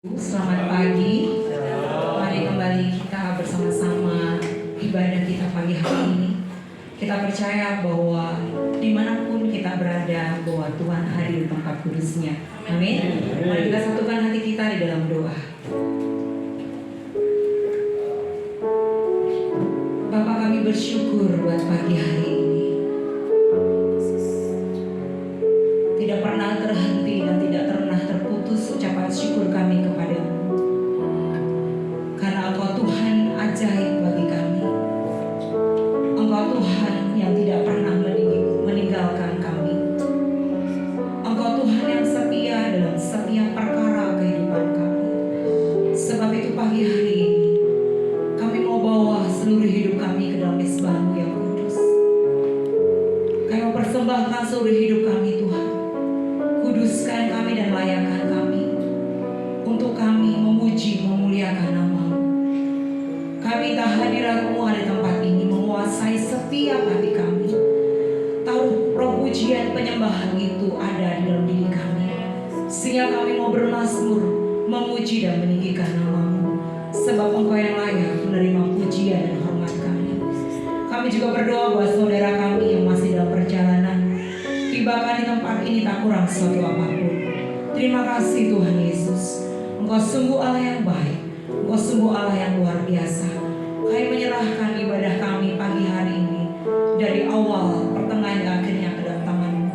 Selamat pagi. Mari kembali kita bersama-sama ibadah kita pagi hari ini. Kita percaya bahwa dimanapun kita berada, bahwa Tuhan hadir di tempat kudusnya. Amin. Mari kita satukan hati kita di dalam doa. Bapa, kami bersyukur buat pagi hari ini. Tidak pernah terhenti dan tidak pernah terputus ucapan syukur kami kepadamu. Karena Engkau Tuhan ajaib bagi kami. Engkau Tuhan yang tidak pernah meninggalkan kami. Engkau Tuhan yang setia dalam setiap perkara kehidupan kami. Sebab itu pagi hari ini kami mau bawa seluruh hidup kami ke dalam mezbah-Mu yang kudus. Kami mau persembahkan seluruh hidup kami, Tuhan. Kuduskan kami dan layakkan kami untuk kami memuji, memuliakan nama-Mu. Kami minta hadirat-Mu ada di tempat ini menguasai setiap hati kami. Taruh roh pujian penyembahan itu ada di dalam diri kami, sehingga kami mau bermazmur, memuji dan meninggikan nama-Mu. Sebab Engkau yang layak menerima pujian dan hormat kami. Kami juga berdoa buat saudara kami yang masih dalam perjalanan, tibakan di tempat ini tak kurang suatu apapun. Terima kasih Tuhan Yesus. Engkau sungguh Allah yang baik. Engkau sungguh Allah yang luar biasa. Kami menyerahkan ibadah kami pagi hari ini, dari awal, pertengahan, dan akhirnya ke dalam tangan-Mu.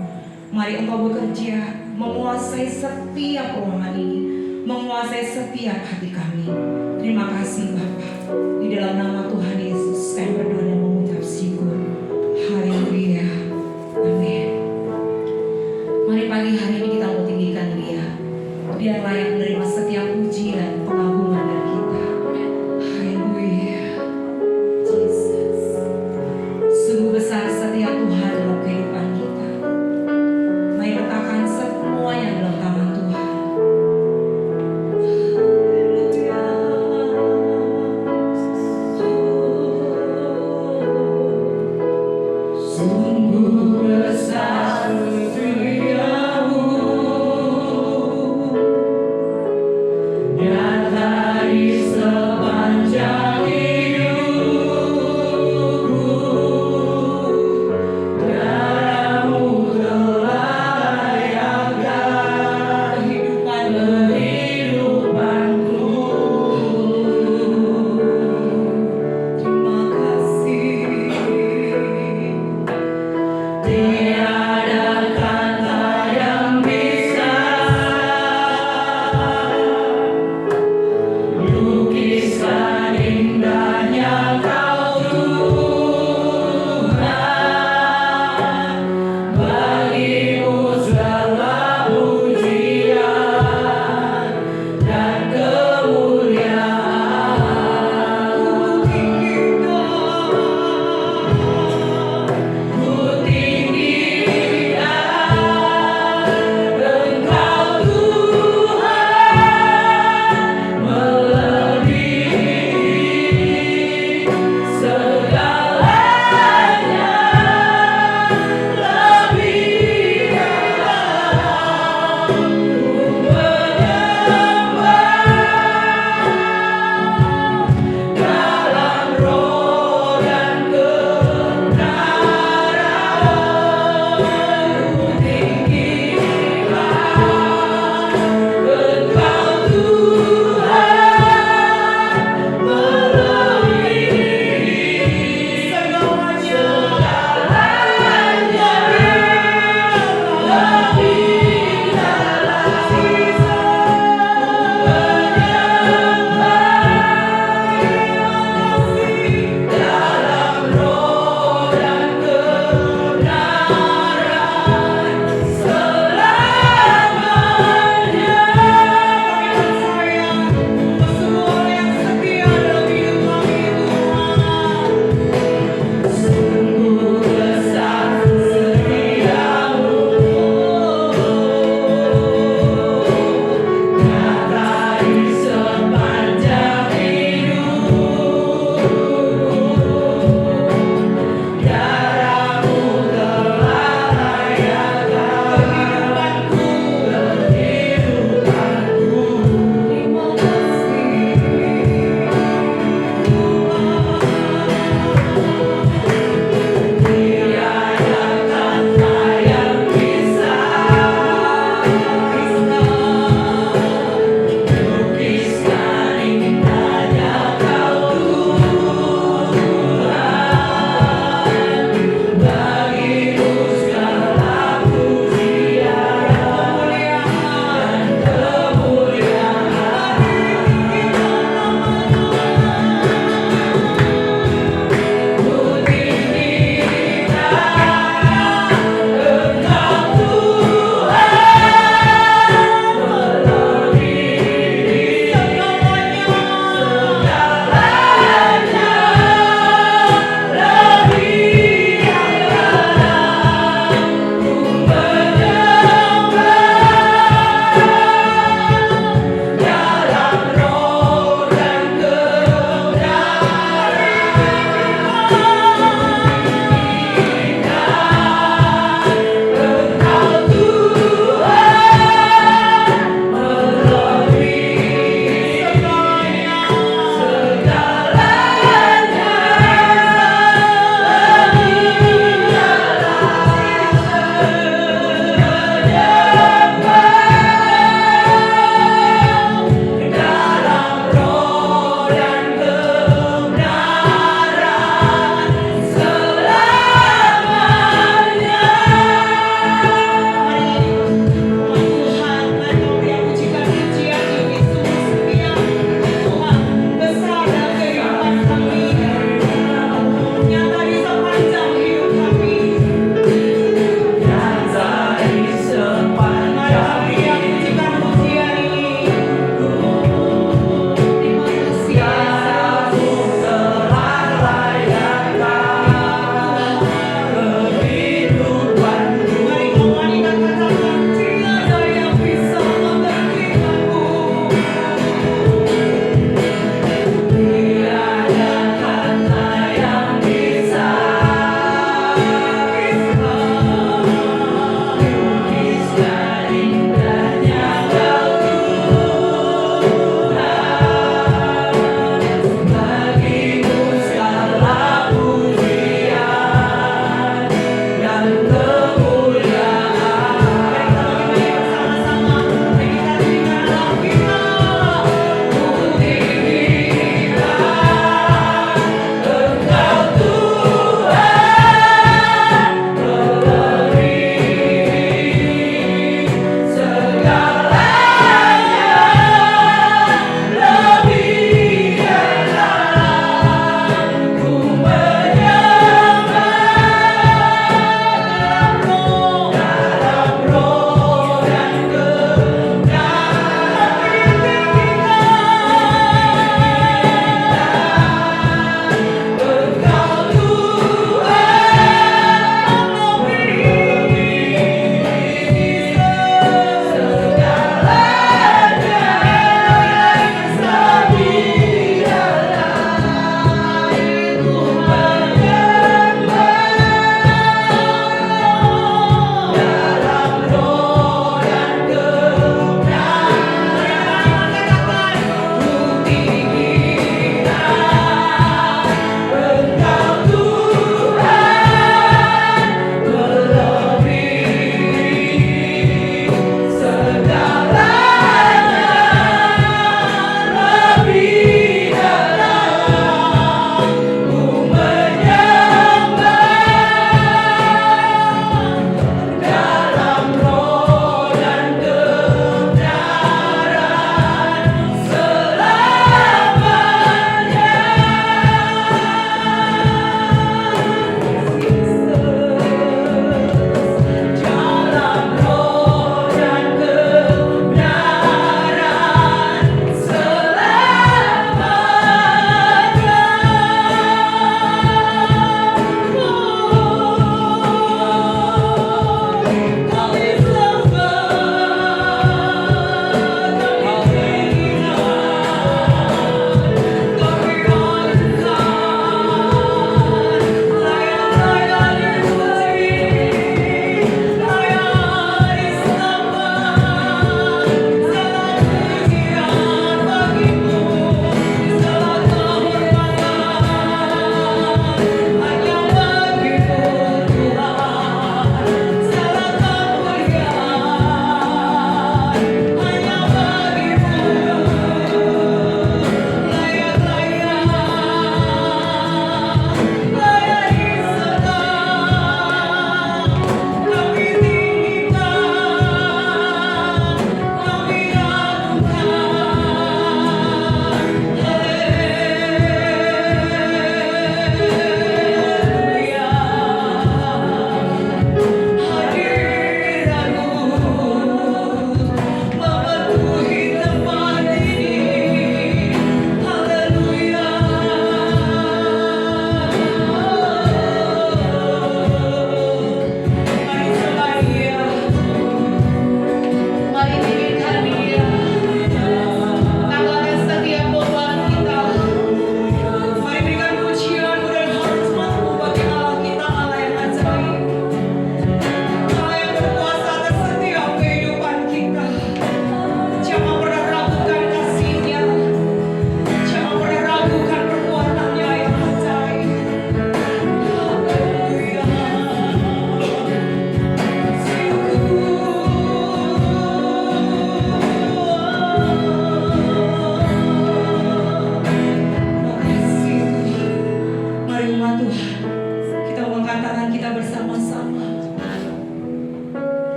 Mari Engkau bekerja, menguasai setiap ruangan ini, menguasai setiap hati kami. Terima kasih Bapa. Di dalam nama Tuhan Yesus kami berdoa dan mengucap syukur. Haleluya. Amin. Mari pagi hari ini kita mau tinggikan Dia. Dia layak menerima setiap pujian, pengagungan dari kita. Haleluya. Jesus. Sungguh besar setia Tuhan dalam kehidupan kita. Mari letakkan semuanya dalam tangan Tuhan. Haleluya.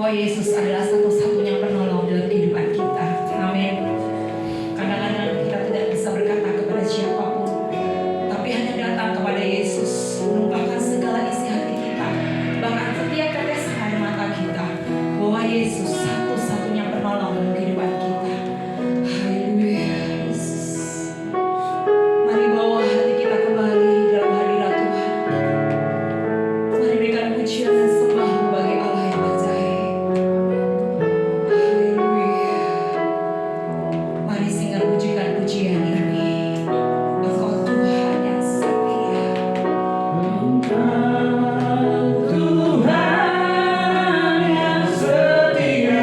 bahwa Yesus adalah satu-satunya penolong dalam kehidupan kita. Amin. Kadang-kadang kita tidak bisa berkata kepada siapapun, tapi hanya datang kepada Yesus, menumpahkan segala isi hati kita, bahkan setiap tetes air mata kita, bahwa Yesus satu-satunya penolong dalam kehidupan kita. Haleluya, Yesus. Mari bawa hati kita kembali dalam hadirat Tuhan. Mari berikan pujian dan sembah bagi Allah yang ajaib. Haleluya. Mari singkat pujikan pujian ini. Engkau Tuhan yang setia. Tuhan yang setia.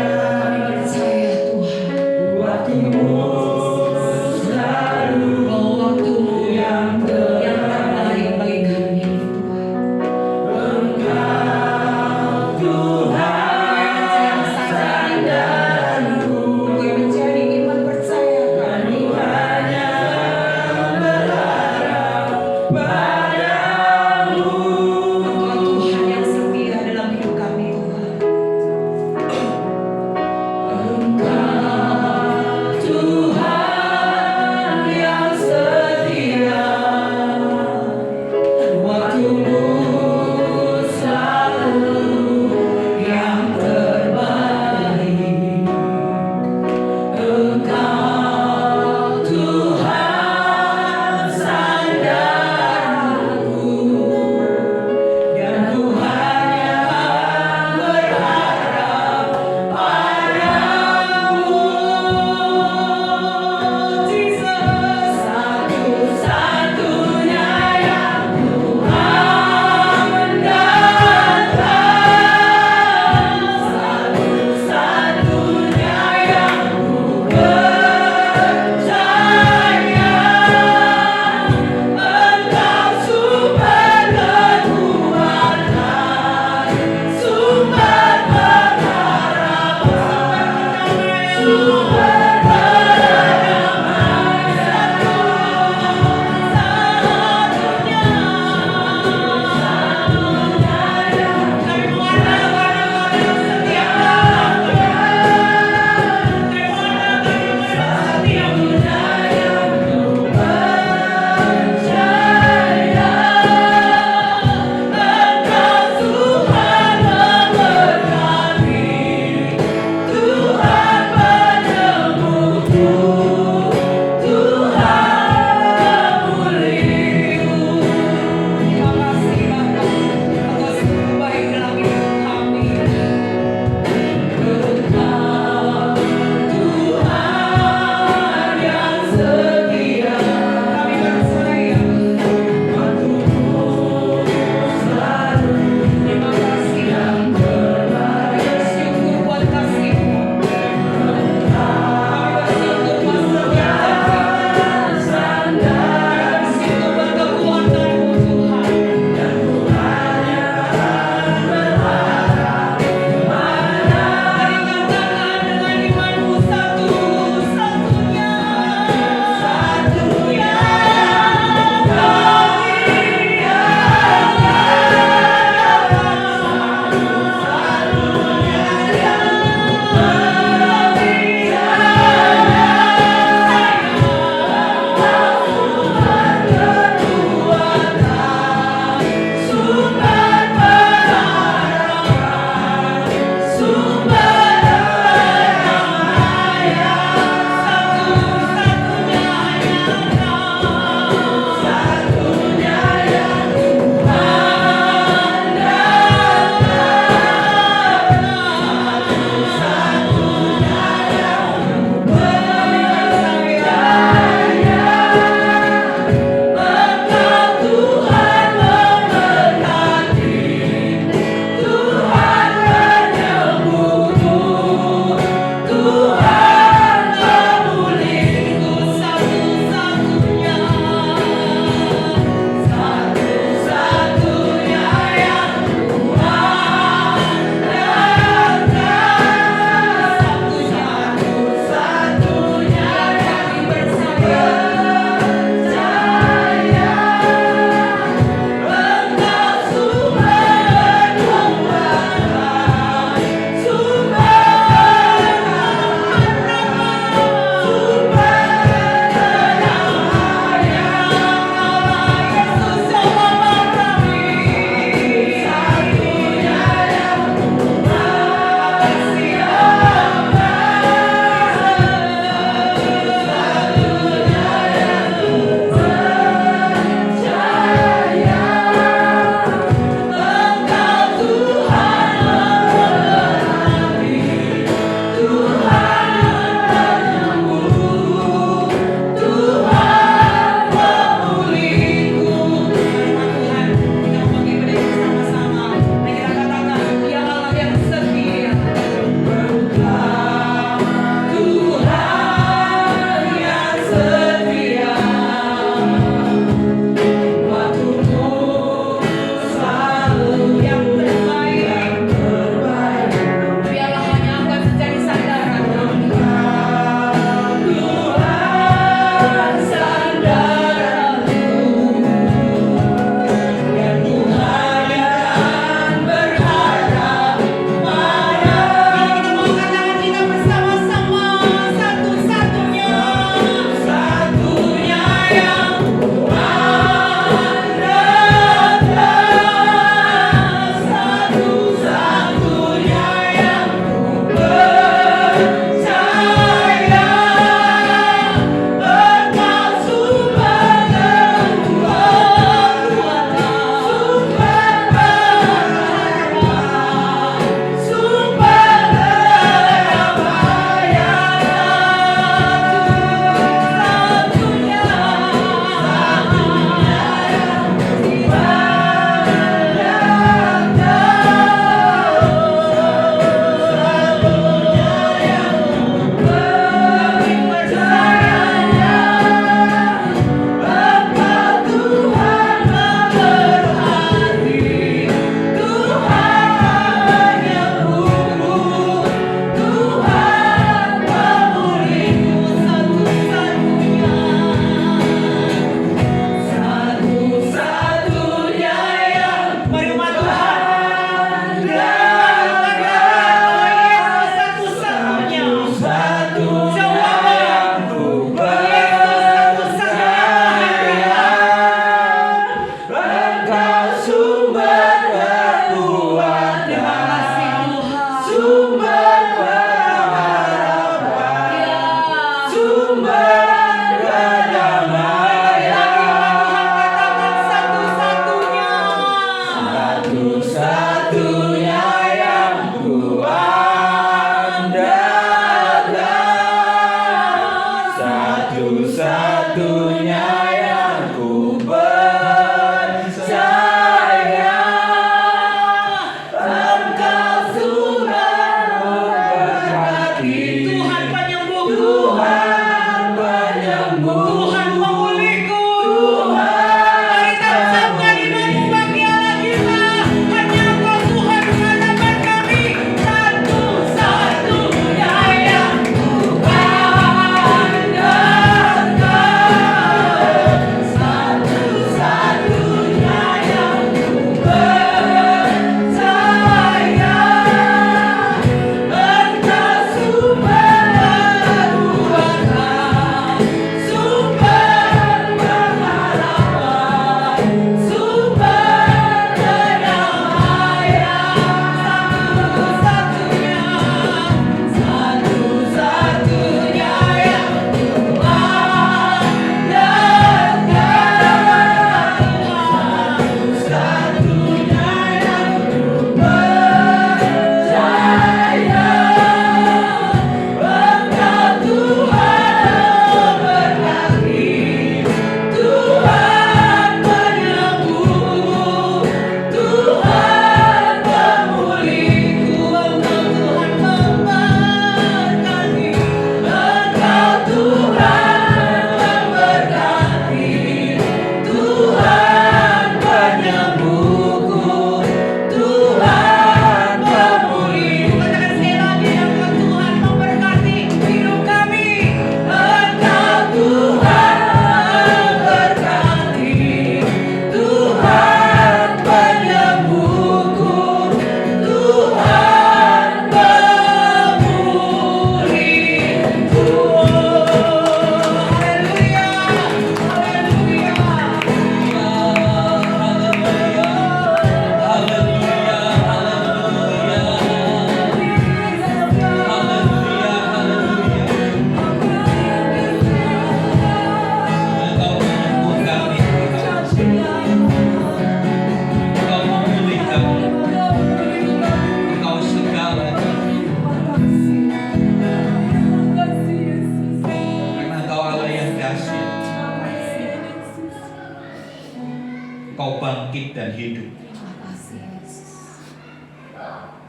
bangkit dan hidup.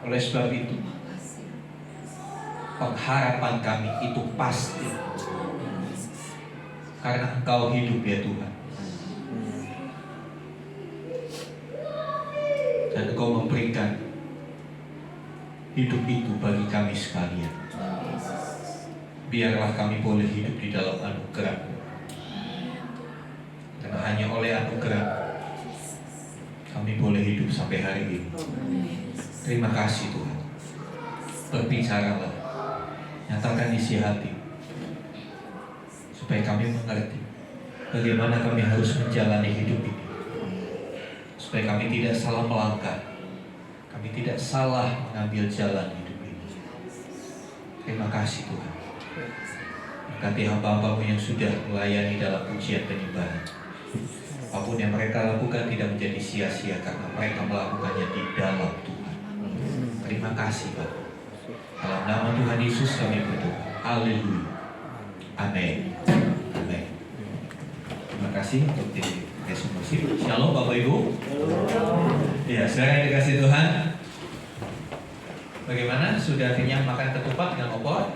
Oleh sebab itu, pengharapan kami itu pasti, karena Engkau hidup ya Tuhan. Dan Engkau memberikan hidup itu bagi kami sekalian. Biarlah kami boleh hidup di dalam anugerah, karena hanya oleh anugerah kami boleh hidup sampai hari ini. Terima kasih Tuhan. Berbicaralah, nyatakan isi hati, supaya kami mengerti bagaimana kami harus menjalani hidup ini, supaya kami tidak salah melangkah, kami tidak salah mengambil jalan hidup ini. Terima kasih Tuhan. Berkati hamba-Hambamu yang sudah melayani dalam pujian penyembahan. Apapun yang mereka lakukan tidak menjadi sia-sia, karena mereka melakukannya di dalam Tuhan. Terima kasih Bapak. Dalam nama Tuhan Yesus kami berdoa. Haleluya. Amin. Amin. Terima kasih untuk diri resolusi. Shalom Bapak Ibu. Ya, saudara yang dikasih Tuhan, bagaimana? Sudah kenyang makan ketupat dengan opor?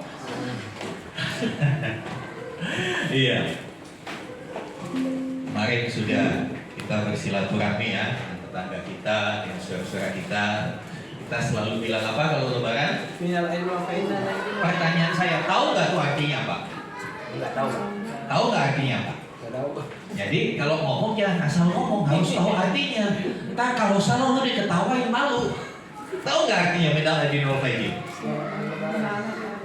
Iya. Kemarin sudah kita bersilaturahmi ya dengan tetangga kita, dengan saudara-saudara kita. Kita selalu bilang apa kalau lebaran? Pertanyaan saya, tahu nggak tuh artinya apa? Nggak tahu. Tahu nggak artinya apa? Nggak tahu. Jadi kalau ngomong jangan asal ngomong, harus tahu artinya. Ntar kalau salah lu diketawain malu. Tahu nggak artinya minal aidin wal faizin?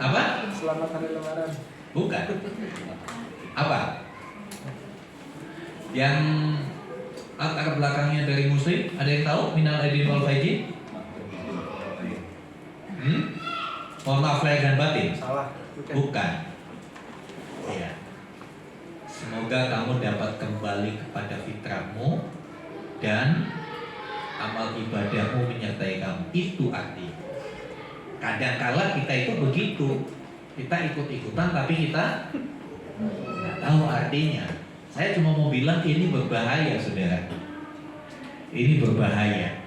Apa? Selamat hari lebaran. Bukan. Apa? Yang latar belakangnya dari Muslim, ada yang tahu minal aidin wal faizin? Mohon maaf lahir dan batin. Salah. Bukan. Ya. Semoga kamu dapat kembali kepada fitrahmu dan amal ibadahmu menyertai kamu. Itu artinya. Kadang-kala kita itu begitu. Kita ikut-ikutan tapi kita nggak tahu artinya. Saya cuma mau bilang ini berbahaya, saudara. Ini berbahaya,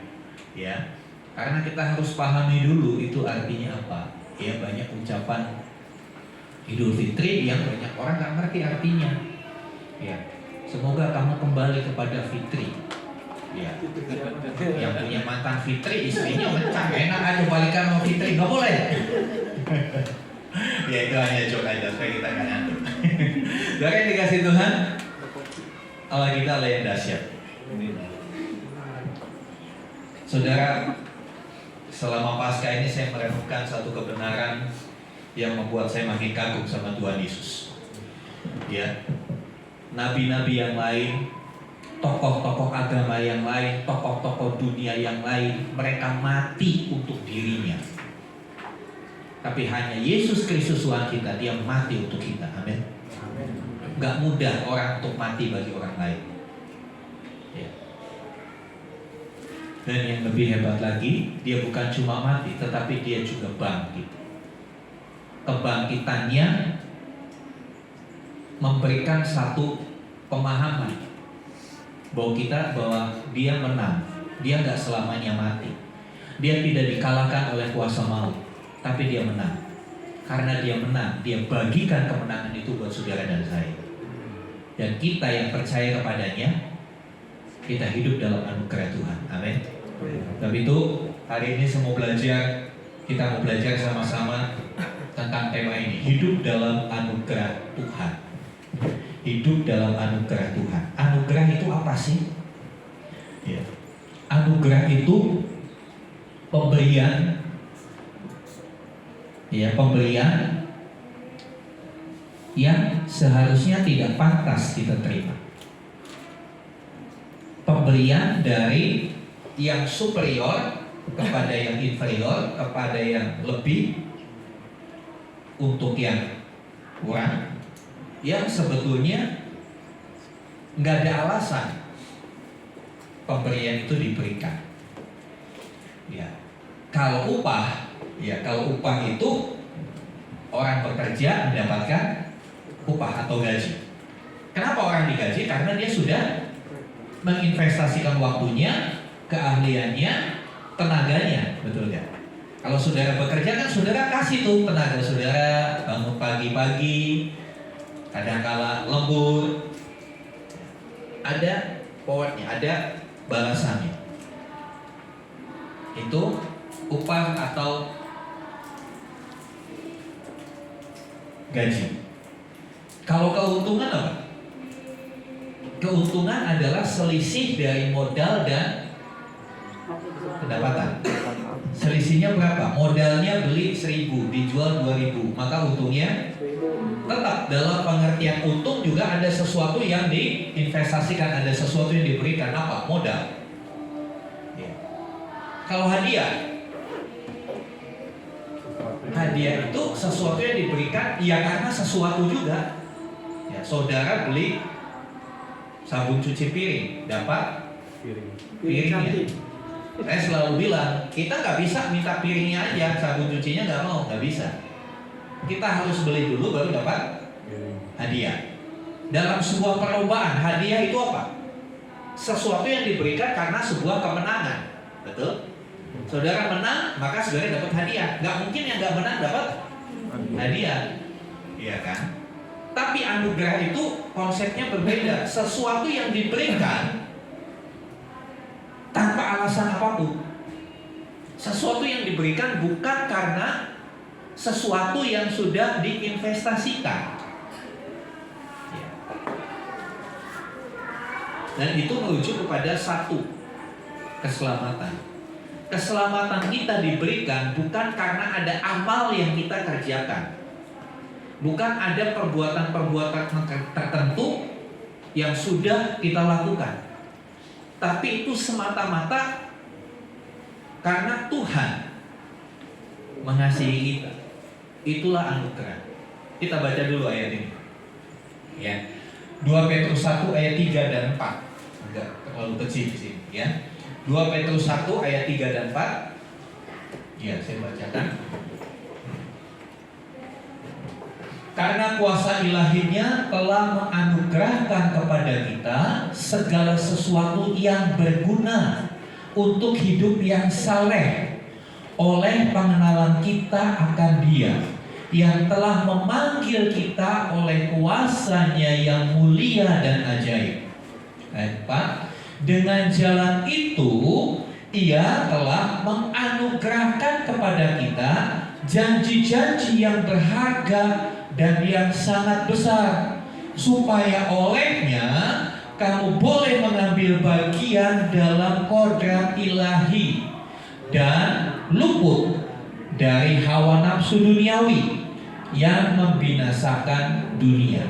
ya. Karena kita harus pahami dulu itu artinya apa. Ya, banyak ucapan Idul Fitri yang banyak orang nggak ngerti artinya. Ya, semoga kamu kembali kepada Fitri. Ya, yang punya mantan Fitri istrinya mencang, enak aja balikan sama Fitri, nggak boleh. Ya itu hanya joke aja supaya kita nggak ngantuk. Doa yang dikasih Tuhan, Allah kita Allah yang dahsyat. Saudara, selama Paskah ini saya merenungkan satu kebenaran yang membuat saya makin kagum sama Tuhan Yesus. Ya, nabi-nabi yang lain, tokoh-tokoh agama yang lain, tokoh-tokoh dunia yang lain, mereka mati untuk dirinya. Tapi hanya Yesus Kristus Tuhan kita, Dia mati untuk kita. Amin. Gak mudah orang untuk mati bagi orang lain. Ya. Dan yang lebih hebat lagi, Dia bukan cuma mati, tetapi Dia juga bangkit. Kebangkitannya memberikan satu pemahaman bahwa Dia menang. Dia gak selamanya mati. Dia tidak dikalahkan oleh kuasa maut, tapi Dia menang. Karena Dia menang, Dia bagikan kemenangan itu buat saudara dan saya. Dan kita yang percaya kepadanya, kita hidup dalam anugerah Tuhan. Amin. Tapi itu hari ini kita mau belajar sama-sama tentang tema ini, hidup dalam anugerah Tuhan. Hidup dalam anugerah Tuhan. Anugerah itu apa sih? Ya. Anugerah itu pemberian, ya, pemberian yang seharusnya tidak pantas kita terima. Pemberian dari yang superior kepada yang inferior, kepada yang lebih untuk yang kurang, yang sebetulnya nggak ada alasan pemberian itu diberikan. Ya, kalau upah itu orang bekerja mendapatkan upah atau gaji. Kenapa orang digaji? Karena dia sudah menginvestasikan waktunya, keahliannya, tenaganya, betul nggak? Kalau saudara bekerja kan saudara kasih tuh tenaga saudara, bangun pagi-pagi, kadangkala lembur, ada rewardnya, ada balasannya. Itu upah atau gaji. Kalau keuntungan apa? Keuntungan adalah selisih dari modal dan pendapatan. Selisihnya berapa? Modalnya beli 1.000, dijual 2.000, maka untungnya tetap. Dalam pengertian untung juga ada sesuatu yang diinvestasikan, ada sesuatu yang diberikan. Apa? Modal. Ya. Kalau hadiah itu sesuatu yang diberikan ya karena sesuatu juga. Ya, saudara beli sabun cuci piring, dapat piringnya. Saya selalu bilang, kita nggak bisa minta piringnya aja, sabun cucinya nggak bisa. Kita harus beli dulu baru dapat hadiah. Dalam sebuah perlombaan, hadiah itu apa? Sesuatu yang diberikan karena sebuah kemenangan, betul? Saudara menang, maka saudara dapat hadiah. Nggak mungkin yang nggak menang dapat hadiah, iya kan? Tapi anugerah itu konsepnya berbeda. Sesuatu yang diberikan tanpa alasan apapun. Sesuatu yang diberikan bukan karena sesuatu yang sudah diinvestasikan. Ya. Dan itu merujuk kepada satu, keselamatan. Keselamatan kita diberikan bukan karena ada amal yang kita kerjakan. Bukan ada perbuatan-perbuatan tertentu yang sudah kita lakukan. Tapi itu semata-mata karena Tuhan mengasihi kita. Itulah anugerah. Kita baca dulu ayat ini. Ya. 2 Petrus 1 ayat 3 dan 4. Enggak terlalu kecil di sini, ya. 2 Petrus 1 ayat 3 dan 4. Ya, saya bacakan. Karena kuasa ilahinya telah menganugerahkan kepada kita segala sesuatu yang berguna untuk hidup yang saleh oleh pengenalan kita akan Dia yang telah memanggil kita oleh kuasa-Nya yang mulia dan ajaib. Ayat 4. Dengan jalan itu Ia telah menganugerahkan kepada kita janji-janji yang berharga dan yang sangat besar, supaya olehnya kamu boleh mengambil bagian dalam kodrat ilahi dan luput dari hawa nafsu duniawi yang membinasakan dunia.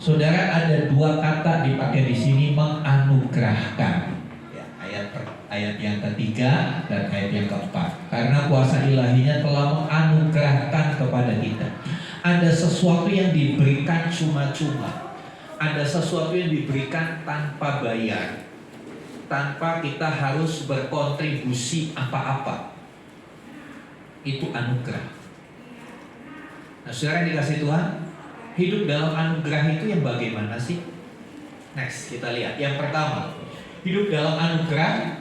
Saudara, ada 2 kata dipakai di sini, menganugerahkan. Ya, ayat yang ketiga dan ayat yang keempat. Karena kuasa ilahinya telah menganugerahkan kepada kita. Ada sesuatu yang diberikan cuma-cuma. Ada sesuatu yang diberikan tanpa bayar, tanpa kita harus berkontribusi apa-apa. Itu anugerah. Nah, saudara yang dikasih Tuhan, hidup dalam anugerah itu yang bagaimana sih? Next, kita lihat. Yang pertama, hidup dalam anugerah.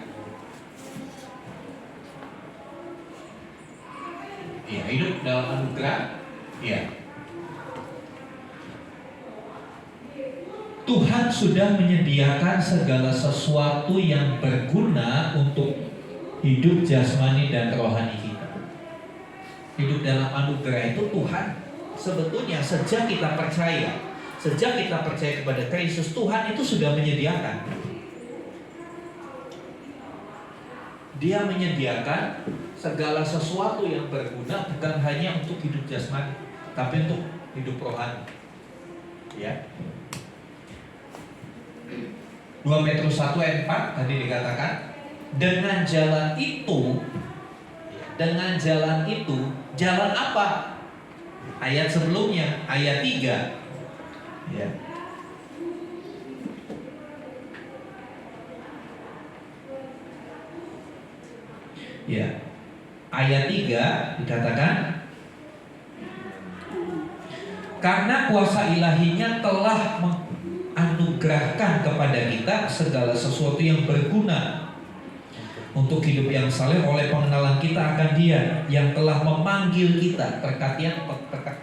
Ya, hidup dalam anugerah. Ya. Tuhan sudah menyediakan segala sesuatu yang berguna untuk hidup jasmani dan rohani kita. Hidup dalam anugerah itu Tuhan sebetulnya sejak kita percaya kepada Kristus, Tuhan itu sudah menyediakan. Dia menyediakan segala sesuatu yang berguna bukan hanya untuk hidup jasmani, tapi untuk hidup rohani. Ya. 2 Petrus 1 ayat 4 tadi dikatakan, dengan jalan itu, jalan apa? Ayat sebelumnya, ayat 3. Ya. Ya. Ayat 3 dikatakan, karena kuasa ilahinya telah menganugerahkan menganugerahkan kepada kita segala sesuatu yang berguna untuk hidup yang saleh oleh pengenalan kita akan Dia yang telah memanggil kita.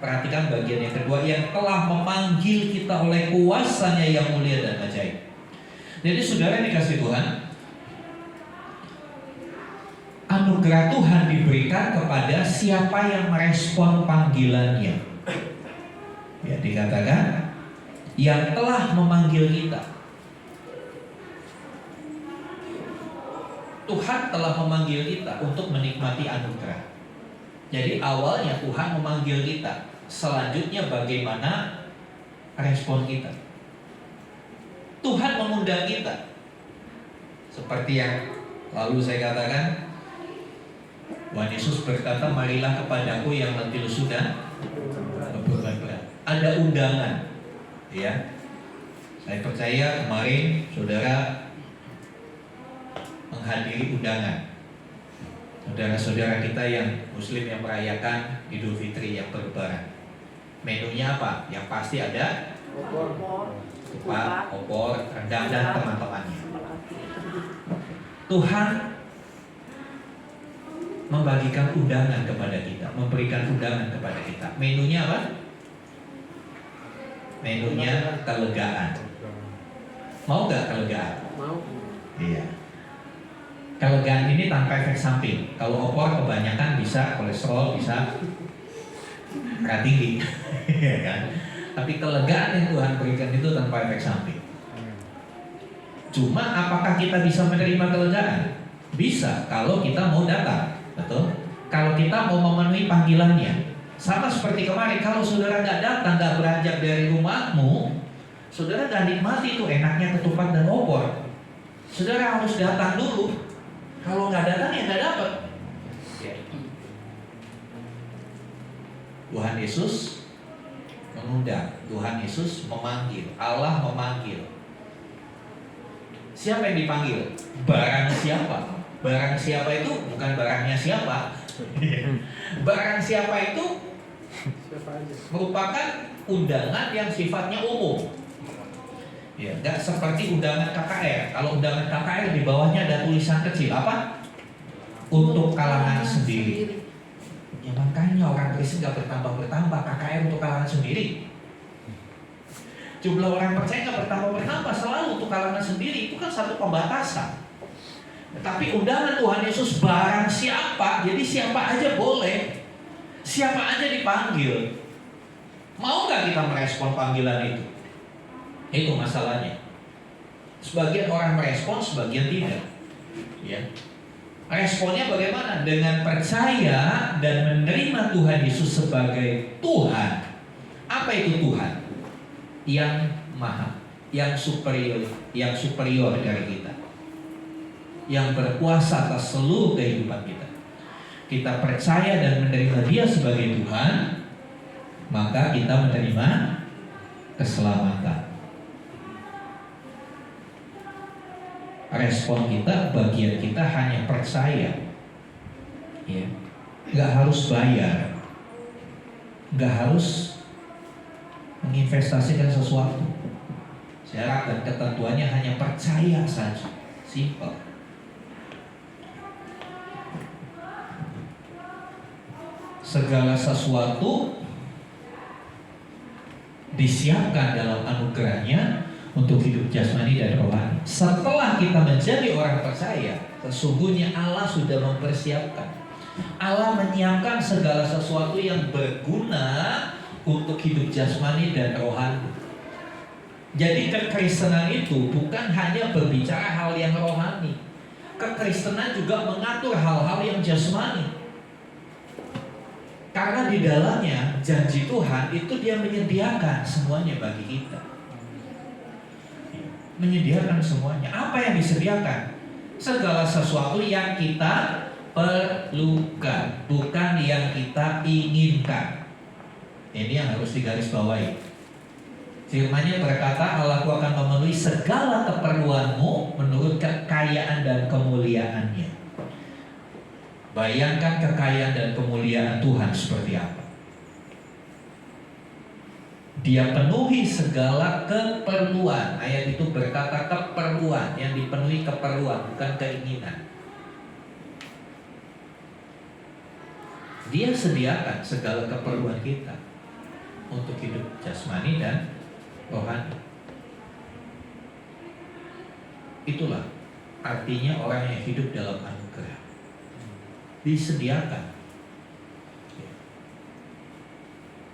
Perhatikan bagian yang kedua, yang telah memanggil kita oleh kuasa-Nya yang mulia dan ajaib. Jadi saudara dikasih Tuhan, anugerah Tuhan diberikan kepada siapa yang merespon panggilannya. Ya, dikatakan yang telah memanggil kita. Tuhan telah memanggil kita untuk menikmati anugerah. Jadi awalnya Tuhan memanggil kita. Selanjutnya bagaimana respon kita? Tuhan mengundang kita. Seperti yang lalu saya katakan, Tuhan Yesus berkata, marilah kepadaku yang letih lesu dan beban berat. Ada undangan, ya. Saya percaya kemarin saudara menghadiri undangan. Saudara-saudara kita yang Muslim yang merayakan Idul Fitri yang berlebaran. Menunya apa? Yang pasti ada opor, rendang dan teman-temannya. Tuhan membagikan undangan kepada kita, memberikan undangan kepada kita. Menunya apa? Menunya kelegaan. Mau nggak kelegaan? Mau. Iya. Kelegaan ini tanpa efek samping. Kalau opor kebanyakan bisa kolesterol, bisa darah tinggi, ya kan? Tapi kelegaan yang Tuhan berikan itu tanpa efek samping. Cuma apakah kita bisa menerima kelegaan? Bisa kalau kita mau datang, betul? Kalau kita mau memenuhi panggilannya. Sama seperti kemarin, kalau saudara nggak datang, nggak beranjak dari rumahmu, saudara nggak nikmati itu enaknya ketupat dan opor. Saudara harus datang dulu. Kalau nggak datang ya nggak dapat. Tuhan Yesus mengundang, Tuhan Yesus memanggil, Allah memanggil. Siapa yang dipanggil? Barang siapa? Barang siapa itu bukan barangnya siapa. Barang siapa itu merupakan undangan yang sifatnya umum. Ya, nggak seperti undangan KKR. Kalau undangan KKR di bawahnya ada tulisan kecil apa? Untuk kalangan sendiri. Ya makanya orang Kristen nggak bertambah-bertambah, KKR untuk kalangan sendiri. Jumlah orang percaya nggak bertambah-bertambah, selalu untuk kalangan sendiri. Itu kan satu pembatasan. Tapi undangan Tuhan Yesus barang siapa, jadi siapa aja boleh, siapa aja dipanggil. Mau nggak kita merespon panggilan itu? Itu masalahnya. Sebagian orang merespon, sebagian tidak. Ya. Responnya bagaimana? Dengan percaya dan menerima Tuhan Yesus sebagai Tuhan. Apa itu Tuhan? Yang maha, yang superior dari kita, yang berkuasa atas seluruh kehidupan kita. Kita percaya dan menerima Dia sebagai Tuhan, maka kita menerima keselamatan. Respon kita, bagian kita hanya percaya, ya, nggak harus bayar, nggak harus menginvestasikan sesuatu. Syarat dan ketentuannya hanya percaya saja, simple. Segala sesuatu disiapkan dalam anugerahnya untuk hidup jasmani dan rohani. Setelah kita menjadi orang percaya, sesungguhnya Allah sudah mempersiapkan. Allah menyiapkan segala sesuatu yang berguna untuk hidup jasmani dan rohani. Jadi kekristenan itu bukan hanya berbicara hal yang rohani. Kekristenan juga mengatur hal-hal yang jasmani. Karena di dalamnya janji Tuhan itu Dia menyediakan semuanya bagi kita. Menyediakan semuanya. Apa yang disediakan? Segala sesuatu yang kita perlukan, bukan yang kita inginkan. Ini yang harus digarisbawahi. Firman-Nya berkata, Allahku akan memenuhi segala keperluanmu menurut kekayaan dan kemuliaan-Nya. Bayangkan kekayaan dan kemuliaan Tuhan seperti apa. Dia penuhi segala keperluan. Ayat itu berkata keperluan, yang dipenuhi keperluan, bukan keinginan. Dia sediakan segala keperluan kita untuk hidup jasmani dan rohani. Itulah artinya orang yang hidup dalam anugerah. Disediakan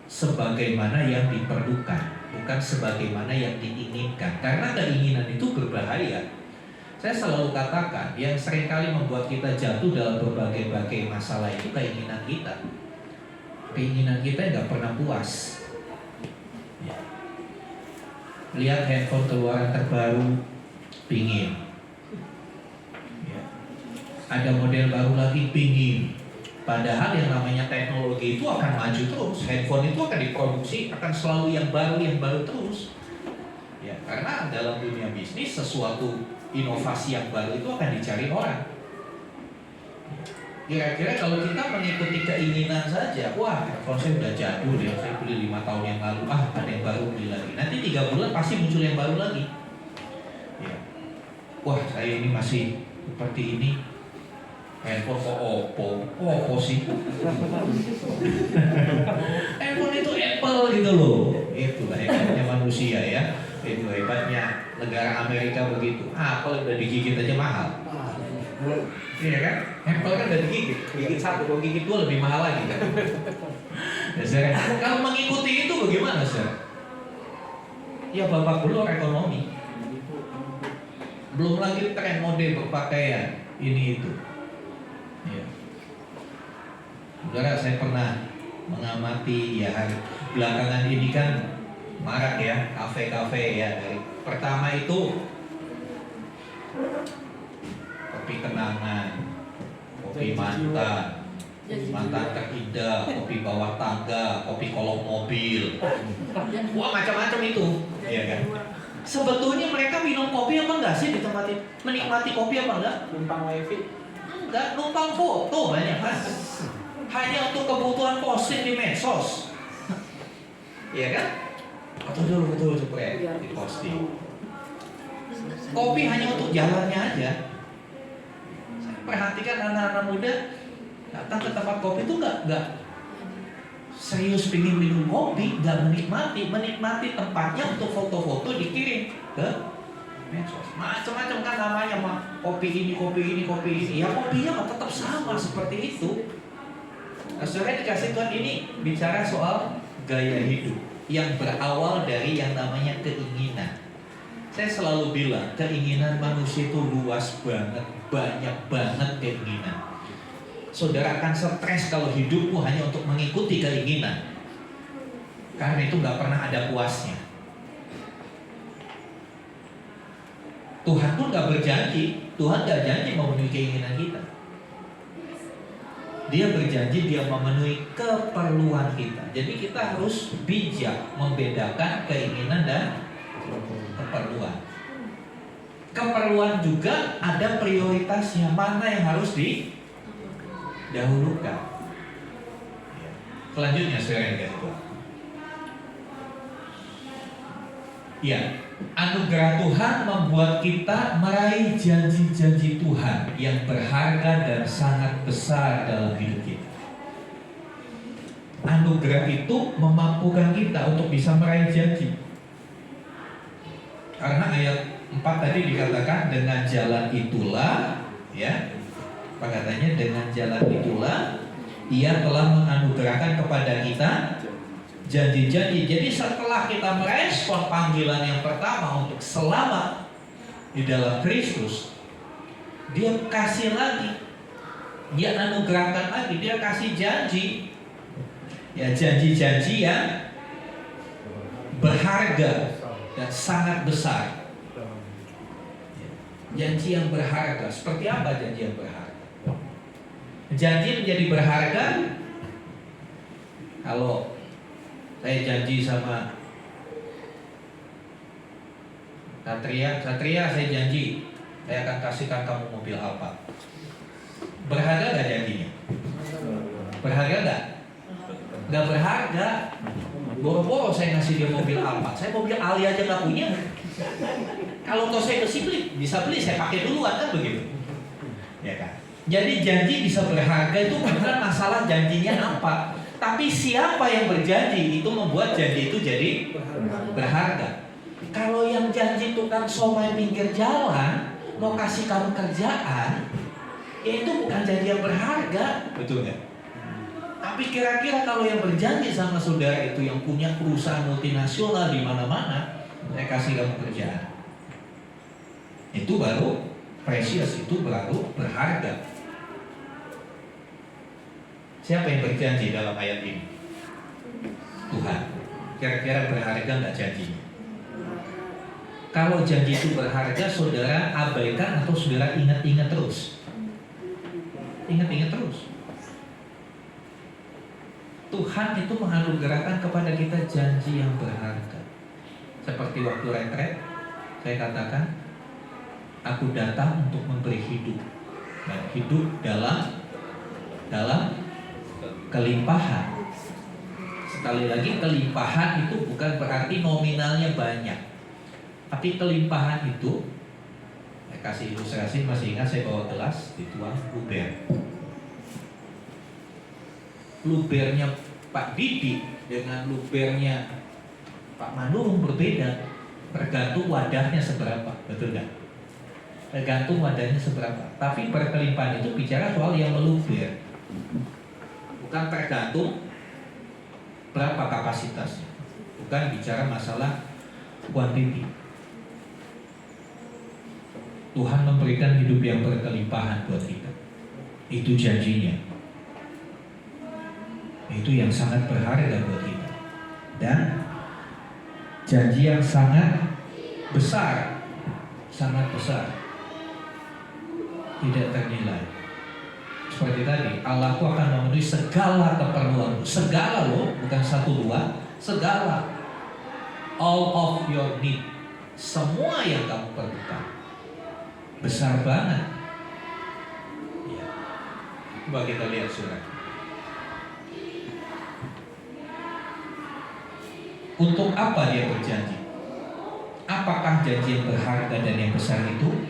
sebagaimana yang diperlukan, bukan sebagaimana yang diinginkan. Karena keinginan itu berbahaya. Saya selalu katakan, yang seringkali membuat kita jatuh dalam berbagai-bagai masalah itu keinginan kita. Keinginan kita nggak pernah puas. Ya. Lihat handphone keluaran terbaru, pingin. Ya. Ada model baru lagi, pingin. Padahal yang namanya teknologi itu akan maju terus. Handphone itu akan diproduksi, akan selalu yang baru terus. Ya, karena dalam dunia bisnis sesuatu inovasi yang baru itu akan dicari orang. Kira-kira kalau kita mengikuti keinginan saja, wah handphone saya udah jadul ya, saya beli 5 tahun yang lalu, ada yang baru beli lagi. Nanti 3 bulan pasti muncul yang baru lagi. Ya. Wah saya ini masih seperti ini. Handphone kok Oppo sih. Handphone itu Apple gitu loh. Itulah hebatnya manusia ya. Itu hebatnya negara Amerika begitu. Apple udah digigit aja mahal. Iya kan? Apple kan udah digigit. Gigit 1, kalau gigit 2 lebih mahal lagi kan. Ya, kalau mengikuti itu bagaimana sih? Ya babak belur ekonomi. Belum lagi tren mode berpakaian ini itu. Ya. Saudara, saya pernah mengamati ya belakangan ini kan marak ya kafe-kafe ya. Dari pertama itu kopi kenangan, kopi mantan, mantan terindah, kopi bawah tangga, kopi kolong mobil, wah macam-macam itu, ya kan? Sebetulnya mereka minum kopi apa enggak sih di tempat itu? Menikmati kopi apa enggak? Numpang wifi. Enggak, numpang foto banyak kan? Hanya untuk kebutuhan posting di medsos, iya kan? Foto dulu betul supaya di posting. Kopi hanya untuk jalannya aja. Saya perhatikan anak-anak muda datang ke tempat kopi itu enggak serius pengen minum kopi, enggak menikmati tempatnya untuk foto-foto dikirim ke medsos. Macam-macam kan namanya mah kopi ini. Ya kopinya mah tetap sama seperti itu. Nah, saudara dikasih Tuhan ini bicara soal gaya hidup yang berawal dari yang namanya keinginan. Saya selalu bilang keinginan manusia itu luas banget, banyak banget keinginan. Saudara akan stres kalau hidupmu hanya untuk mengikuti keinginan, karena itu nggak pernah ada puasnya. Tuhan pun nggak berjanji, Tuhan nggak janji memenuhi keinginan kita. Dia berjanji dia memenuhi keperluan kita. Jadi kita harus bijak membedakan keinginan dan keperluan. Keperluan juga ada prioritasnya, mana yang harus didahulukan. Selanjutnya saudara yang kedua. Ya, anugerah Tuhan membuat kita meraih janji-janji Tuhan yang berharga dan sangat besar dalam hidup kita. Anugerah itu memampukan kita untuk bisa meraih janji. Karena ayat 4 tadi dikatakan dengan jalan itulah, ya, apa katanya, dengan jalan itulah Ia telah menganugerahkan kepada kita janji-janji. Jadi setelah kita merespon panggilan yang pertama untuk selamat di dalam Kristus, Dia kasih lagi, Dia anugerahkan lagi, Dia kasih janji. Ya, janji-janji yang berharga dan sangat besar. Janji yang berharga. Seperti apa janji yang berharga? Janji menjadi berharga kalau saya janji sama Satria, saya janji saya akan kasihkan kamu mobil apa. Berharga gak janjinya? Berharga gak? nggak berharga. Boro-boro saya ngasih dia mobil apa? Saya mobil Ali aja nggak punya. Kalau toh saya bisa beli, saya pakai duluan kan begitu. Ya kan? Jadi janji bisa berharga itu bukan masalah janjinya apa, tapi siapa yang berjanji itu membuat janji itu jadi berharga. Kalau yang janji tukang somai pinggir jalan mau kasih kamu kerjaan, ya itu bukan janji yang berharga, betul nggak? Tapi kira-kira kalau yang berjanji sama saudara itu yang punya perusahaan multinasional di mana-mana, saya kasih kamu kerjaan, itu baru precious, itu baru berharga. Siapa yang berjanji dalam ayat ini? Tuhan. Kira-kira berharga nggak janjinya? Kalau janji itu berharga, saudara abaikan atau saudara ingat-ingat terus? Ingat-ingat terus. Tuhan itu menganugerahkan kepada kita janji yang berharga. Seperti waktu retret, saya katakan, aku datang untuk memberi hidup, dan hidup dalam kelimpahan. Sekali lagi, kelimpahan itu bukan berarti nominalnya banyak, tapi kelimpahan itu, saya kasih ilustrasi, masih ingat saya bawa gelas dituang luber. Lubernya Pak Didi dengan lubernya Pak Manurung berbeda, tergantung wadahnya seberapa, betul nggak? Tergantung wadahnya seberapa. Tapi berkelimpahan itu bicara soal yang meluber, bukan tergantung berapa kapasitasnya, bukan bicara masalah quantity. Tuhan memberikan hidup yang berkelimpahan buat kita. Itu janjinya. Itu yang sangat berharga buat kita. Dan janji yang sangat besar. Sangat besar. Tidak ternilai. Seperti tadi, Allahku akan memenuhi segala keperluanmu. Segala loh, bukan satu dua. Segala. All of your need. Semua yang kamu perlukan. Besar banget. Ya. Coba kita lihat surat. Untuk apa dia berjanji? Apakah janji yang berharga dan yang besar itu?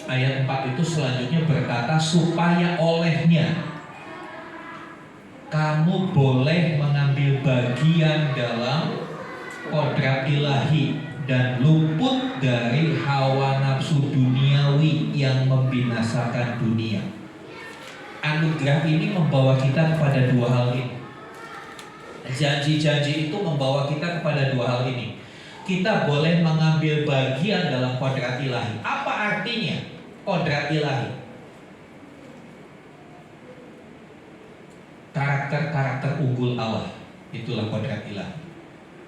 Ayat 4 itu selanjutnya berkata, supaya olehnya kamu boleh mengambil bagian dalam kodrat ilahi dan luput dari hawa nafsu duniawi yang membinasakan dunia. Anugerah ini membawa kita kepada dua hal ini. Janji-janji itu membawa kita kepada dua hal ini. Kita boleh mengambil bagian dalam kodrat ilahi. Apa artinya kodrat ilahi? Karakter-karakter unggul Allah. Itulah kodrat ilahi.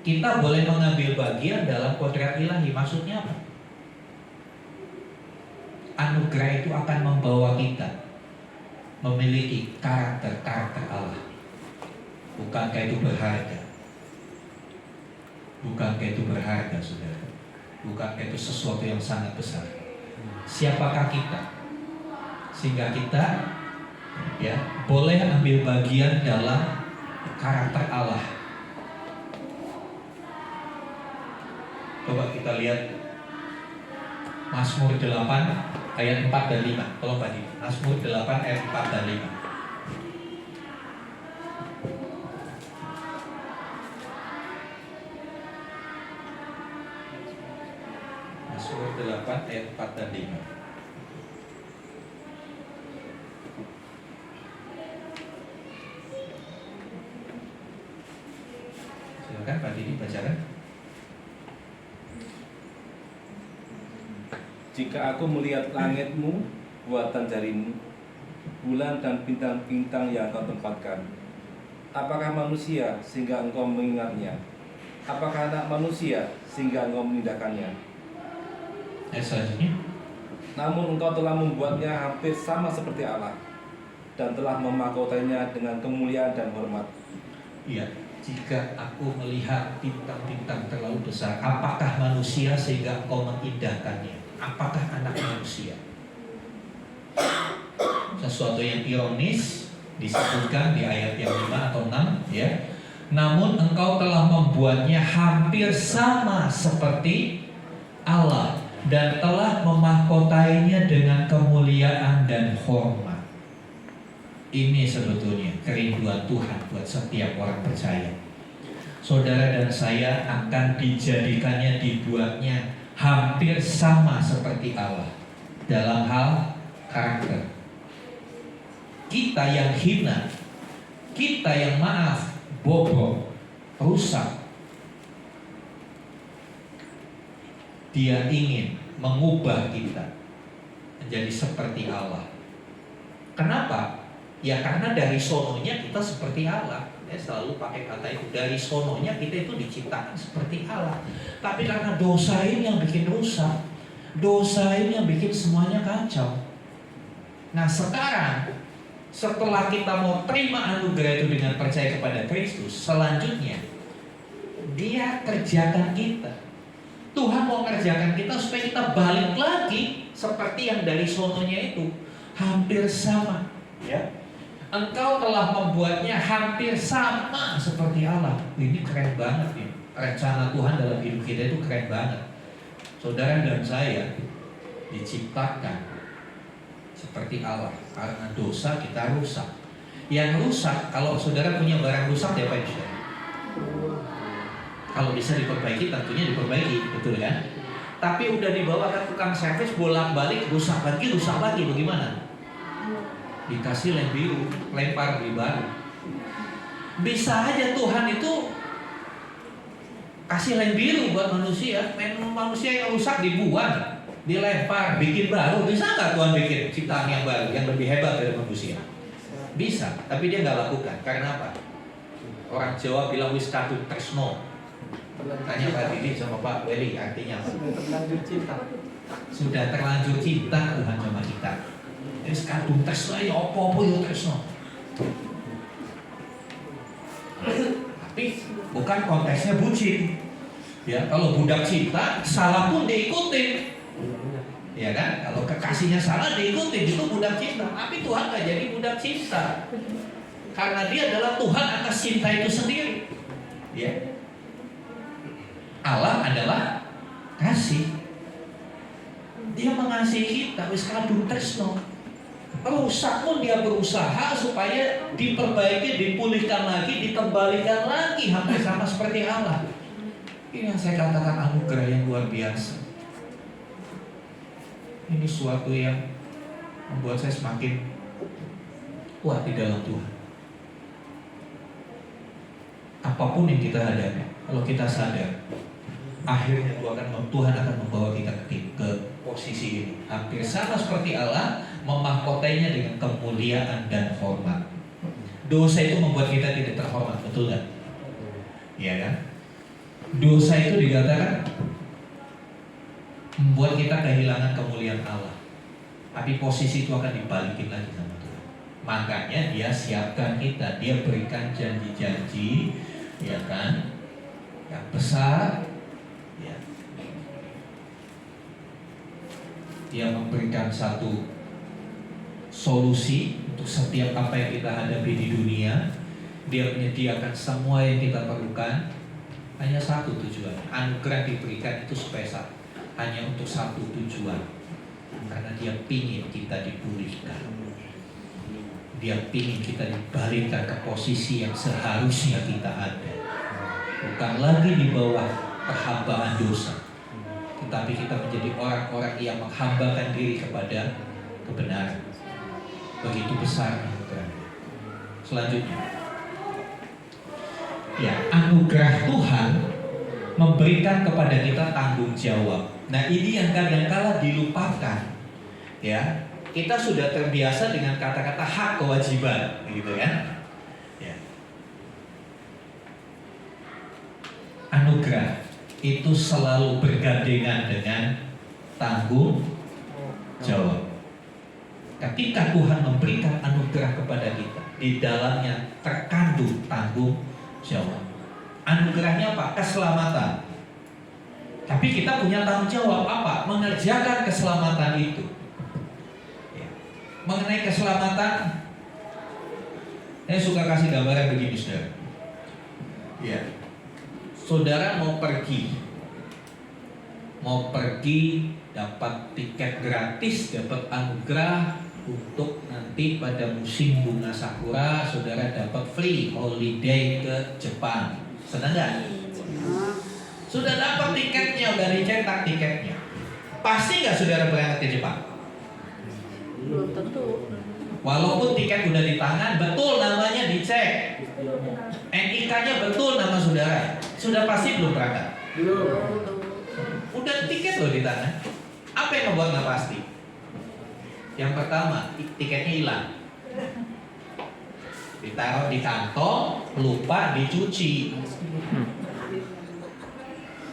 Kita boleh mengambil bagian dalam kodrat ilahi. Maksudnya apa? Anugerah itu akan membawa kita memiliki karakter-karakter Allah. Bukankah itu berharga? Bukankah itu berharga, saudara? Bukankah itu sesuatu yang sangat besar? Siapakah kita? Sehingga kita boleh ambil bagian dalam karakter Allah. Coba kita lihat Mazmur 8 ayat 4 dan 5. Tolong Pak Didi. Mazmur 8 ayat 4 dan 5. Mazmur 8 ayat 4 dan 5. Silakan Pak Didi bacakan. Jika aku melihat langitmu, buatan jarimu, bulan dan bintang-bintang yang kau tempatkan, apakah manusia sehingga engkau mengingatnya? Apakah anak manusia sehingga engkau menindakkannya? Selanjutnya. Namun engkau telah membuatnya hampir sama seperti Allah, dan telah memakotanya dengan kemuliaan dan hormat. Iya, jika aku melihat bintang-bintang terlalu besar, apakah manusia sehingga engkau mengindahkannya? Apakah anak manusia? Sesuatu yang ironis disebutkan di ayat yang 5 atau 6 ya. namun engkau telah membuatnya hampir sama seperti Allah dan telah memahkotainya dengan kemuliaan dan hormat. Ini sebetulnya kerinduan Tuhan buat setiap orang percaya. Saudara dan saya akan dijadikannya, dibuatnya hampir sama seperti Allah dalam hal karakter. Kita yang hina, kita yang maaf, bobrok, rusak, Dia ingin mengubah kita menjadi seperti Allah. Kenapa? Ya karena dari sononya kita seperti Allah. Saya selalu pakai kata itu, dari sononya kita itu diciptakan seperti Allah. Tapi karena dosa ini yang bikin rusak, dosa ini yang bikin semuanya kacau. Nah sekarang, setelah kita mau terima anugerah itu dengan percaya kepada Kristus, selanjutnya Dia kerjakan kita. Tuhan mau kerjakan kita supaya kita balik lagi seperti yang dari sononya itu, hampir sama. Ya, engkau telah membuatnya hampir sama seperti Allah. Ini keren banget ya. Rencana Tuhan dalam hidup kita itu keren banget. Saudara dan saya diciptakan seperti Allah. Karena dosa kita rusak. Yang rusak, kalau saudara punya barang rusak, diapain saudara? Kalau bisa diperbaiki, tentunya diperbaiki, betul kan? Tapi udah dibawa ke tukang servis, bolak-balik, rusak lagi, bagaimana? Dikasih lem biru, lempar di baru. Bisa aja Tuhan itu kasih lem biru buat manusia, manusia yang rusak dibuang, dilempar, bikin baru. Bisa nggak Tuhan bikin ciptaan yang baru, yang lebih hebat dari manusia? Bisa, tapi Dia nggak lakukan. Karena apa? Orang Jawa bilang wis kadung tresno. Tanya Pak Didi sama Pak Weli, artinya apa? Sudah terlanjur cinta. Sudah terlanjur cinta Tuhan sama kita. Wis kadung tresno ya apa-apa ya tresno. Tapi bukan konteksnya bucin. Ya, kalau budak cinta salah pun diikutin. Ya kan? Kalau kekasihnya salah diikutin, itu budak cinta. Tapi Tuhan gak jadi budak cinta. Karena Dia adalah Tuhan atas cinta itu sendiri. Ya. Allah adalah kasih. Dia mengasihi kita, wis kadung tresno. Rusak pun Dia berusaha supaya diperbaiki, dipulihkan lagi, dikembalikan lagi hampir sama seperti Allah. Ini yang saya katakan anugerah yang luar biasa. Ini suatu yang membuat saya semakin kuat di dalam Tuhan. Apapun yang kita hadapi, kalau kita sadar, akhirnya Tuhan akan membawa kita ke posisi ini. Hampir sama seperti Allah, memahkotainya dengan kemuliaan dan hormat. Dosa itu membuat kita tidak terhormat, betul kan? Iya kan? Dosa itu dikatakan membuat kita kehilangan kemuliaan Allah. Tapi posisi itu akan dibalikin lagi sama Tuhan. Makanya Dia siapkan kita, Dia berikan janji-janji, ya kan, yang besar. Ya. Dia memberikan satu solusi untuk setiap apa yang kita hadapi di dunia. Dia menyediakan semua yang kita perlukan. Hanya satu tujuan. Anugerah diberikan itu supaya hanya untuk satu tujuan. Karena Dia pingin kita dipulihkan. Dia pingin kita dibalikkan ke posisi yang seharusnya kita ada. Bukan lagi di bawah perhambaan dosa, tetapi kita menjadi orang-orang yang menghambakan diri kepada kebenaran. Begitu besar anugerah. Selanjutnya, ya, anugerah Tuhan memberikan kepada kita tanggung jawab. Nah, ini yang kadang-kala dilupakan. Ya, kita sudah terbiasa dengan kata-kata hak kewajiban, gitu kan? Ya. Anugerah itu selalu bergandengan dengan tanggung jawab. Ketika Tuhan memberikan anugerah kepada kita, di dalamnya terkandung tanggung jawab. Anugerahnya apa? Keselamatan. Tapi kita punya tanggung jawab apa? Mengerjakan keselamatan itu. Ya. Mengenai keselamatan, saya suka kasih gambaran begini, saudara. Ya. Saudara mau pergi dapat tiket gratis, dapat anugerah untuk nanti pada musim bunga sakura saudara dapat free holiday ke Jepang. Senang nggak? Sudah dapat tiketnya, udah dicetak tiketnya. Pasti nggak saudara berangkat ke Jepang? Belum tentu. Walaupun tiket udah di tangan, betul namanya dicek, NIK-nya betul nama saudara, sudah pasti belum berangkat? Belum. Udah tiket loh di tangan. Apa yang membuat nggak pasti? Yang pertama, tiketnya hilang, ditaruh di kantong, lupa dicuci.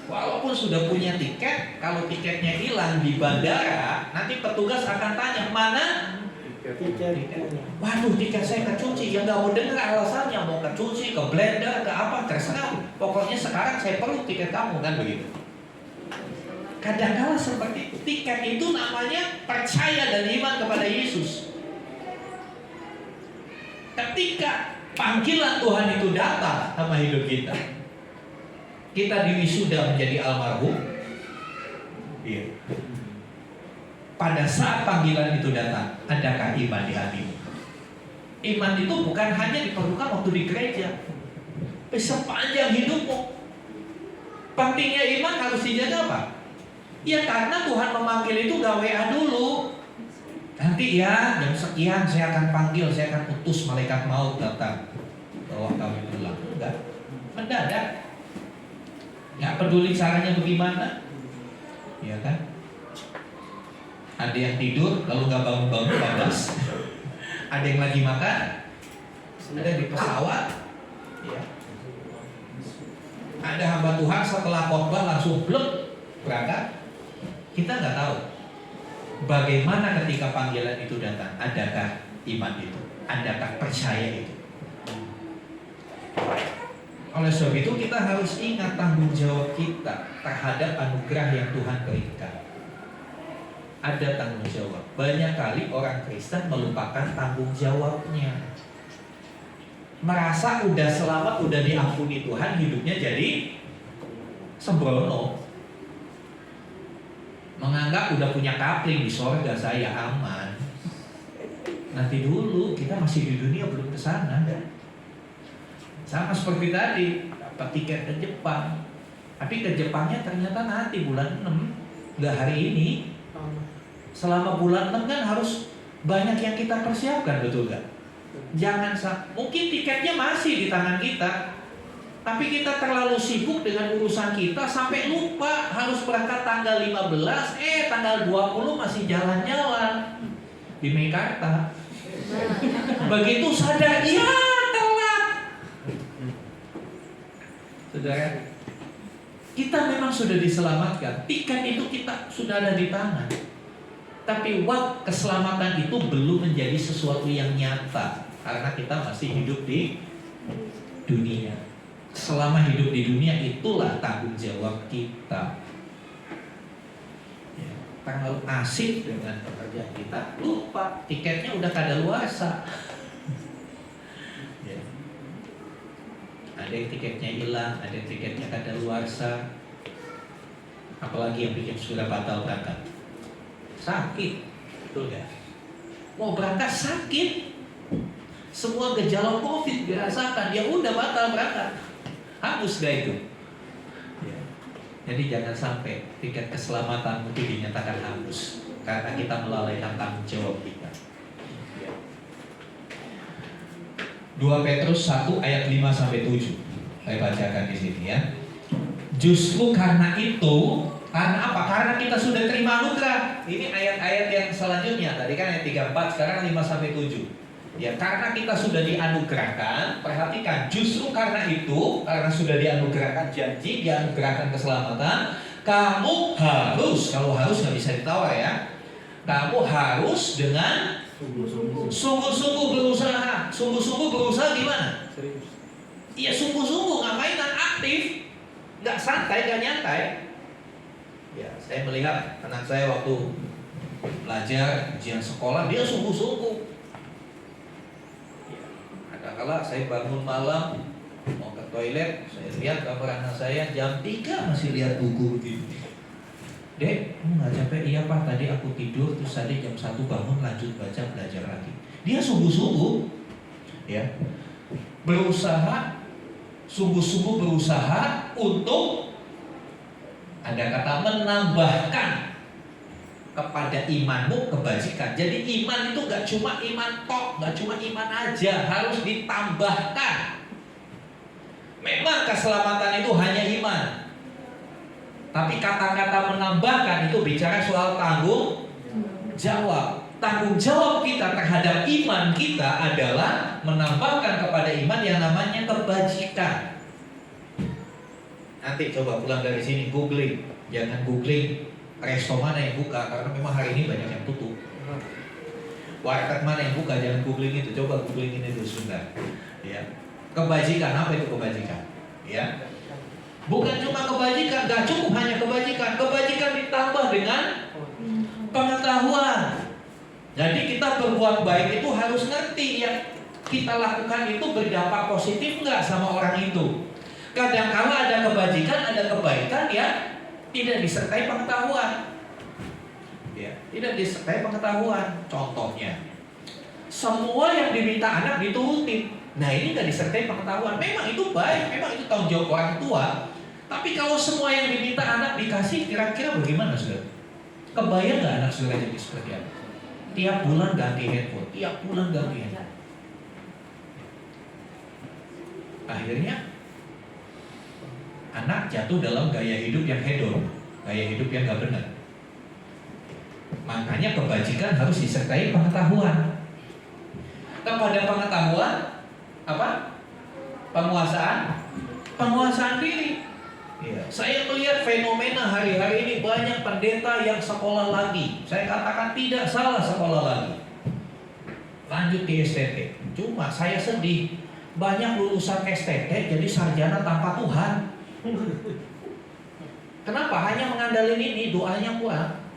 Walaupun sudah punya tiket, kalau tiketnya hilang di bandara, nanti petugas akan tanya, mana Tiket. waduh, tiket saya kecuci. Ya nggak mau dengar alasannya, mau kecuci, ke blender, ke apa, terserah. Pokoknya sekarang saya perlu tiket kamu, kan begitu. Kadang-kala seperti itu. Tiket itu namanya percaya dan iman kepada Yesus. Ketika panggilan Tuhan itu datang sama hidup kita, kita diwisuda menjadi almarhum. Iya. Pada saat panggilan itu datang, adakah iman di hatimu? Iman itu bukan hanya diperlukan waktu di gereja, sepanjang hidupmu. Pentingnya iman harus dijaga apa? Ya karena Tuhan memanggil itu gak WA dulu. Nanti ya jam sekian saya akan panggil, saya akan utus malaikat maut datang bawa kami pulang. Enggak, mendadak. Gak peduli caranya bagaimana, ya kan? Ada yang tidur lalu gak bangun-bangun bablas. Ada yang lagi makan, ada di pesawat, ya. Ada hamba Tuhan setelah khotbah langsung blek berangkat. Kita nggak tahu bagaimana ketika panggilan itu datang. Adakah iman itu? Adakah percaya itu? Oleh sebab itu kita harus ingat tanggung jawab kita terhadap anugerah yang Tuhan berikan. Ada tanggung jawab. Banyak kali orang Kristen melupakan tanggung jawabnya. Merasa udah selamat, udah diampuni Tuhan, hidupnya jadi sembrono. Menganggap udah punya kapling di sorga, saya aman. Nanti dulu, kita masih di dunia belum ke sana. Sama seperti tadi, dapat tiket ke Jepang. Tapi ke Jepangnya ternyata nanti bulan 6, nggak hari ini. Selama bulan 6 kan harus banyak yang kita persiapkan, betul nggak? Jangan mungkin tiketnya masih di tangan kita, tapi kita terlalu sibuk dengan urusan kita sampai lupa harus berangkat tanggal 15, tanggal 20 masih jalan-jalan di Mekarta. Begitu sadar, ya telat. Saudara, kita memang sudah diselamatkan, tiket itu kita sudah ada di tangan. Tapi waktu keselamatan itu belum menjadi sesuatu yang nyata karena kita masih hidup di dunia. Selama hidup di dunia itulah tanggung jawab kita. Ya, terlalu asik dengan pekerjaan kita, lupa tiketnya udah kadaluarsa. Ya. Ada yang tiketnya hilang, ada yang tiketnya kadaluarsa. Apalagi yang bikin sudah batal berangkat. Sakit, betul gak? Mau berangkat sakit, semua gejala COVID dirasakan, ya udah batal berangkat, hapus gak itu? Ya. Jadi jangan sampai tiket keselamatan itu dinyatakan hapus karena kita melalaikan tanggung jawab kita. Ya. 2 Petrus 1 ayat 5 sampai 7, saya bacakan di sini ya. Justru karena itu. Karena apa? Karena kita sudah terima anugerah. Ini ayat-ayat yang selanjutnya. Tadi kan ayat 34, sekarang 5-7. Ya, karena kita sudah dianugerahkan, perhatikan, justru karena itu, karena sudah dianugerahkan janji, dianugerahkan keselamatan, kamu harus, kalau harus nggak bisa ditawar ya, kamu harus dengan sungguh-sungguh berusaha. Sungguh-sungguh berusaha gimana? Serius. Iya, sungguh-sungguh, ngapain kan aktif, nggak santai, nggak nyantai. Ya, saya melihat anak saya waktu belajar ujian sekolah, dia sungguh-sungguh. Ya, kadang-kala saya bangun malam mau ke toilet, saya lihat kamar anak saya jam 3 masih lihat buku begini. Dek, kamu nggak capek? Iya Pak, tadi aku tidur terus tadi jam 1 bangun lanjut baca belajar lagi. Dia sungguh-sungguh, ya, berusaha, sungguh-sungguh berusaha untuk, ada kata menambahkan kepada imanmu kebajikan. Jadi iman itu gak cuma iman tok, gak cuma iman aja, harus ditambahkan. Memang keselamatan itu hanya iman, tapi kata-kata menambahkan itu bicara soal tanggung jawab. Tanggung jawab kita terhadap iman kita adalah menambahkan kepada iman yang namanya kebajikan. Nanti coba pulang dari sini googling, jangan googling resto mana yang buka, karena memang hari ini banyak yang tutup. Warteg mana yang buka, jangan googling itu, coba googling ini dulu sebentar. Ya, kebajikan, apa itu kebajikan? Ya, bukan cuma kebajikan, gak cukup hanya kebajikan. Kebajikan ditambah dengan pengetahuan. Jadi kita berbuat baik itu harus ngerti yang kita lakukan itu berdampak positif nggak sama orang itu. Kadang-kala ada kebajikan, ada kebaikan ya tidak disertai pengetahuan. Ya, tidak disertai pengetahuan. Contohnya, semua yang diminta anak diturutin. Nah ini nggak disertai pengetahuan. Memang itu baik, memang itu tanggung jawab orang tua. Tapi kalau semua yang diminta anak dikasih, kira-kira bagaimana saudara? Kebayang nggak anak saudara jadi seperti apa? Tiap bulan ganti handphone, tiap bulan ganti handphone. Akhirnya anak jatuh dalam gaya hidup yang hedon, gaya hidup yang nggak benar. Makanya kebajikan harus disertai pengetahuan. Kepada pengetahuan apa? Penguasaan diri. Ya. Saya melihat fenomena hari-hari ini banyak pendeta yang sekolah lagi. Saya katakan tidak salah sekolah lagi. Lanjut di STT. Cuma saya sedih, banyak lulusan STT jadi sarjana tanpa Tuhan. Kenapa? Hanya mengandalkan ini, doanya kuat.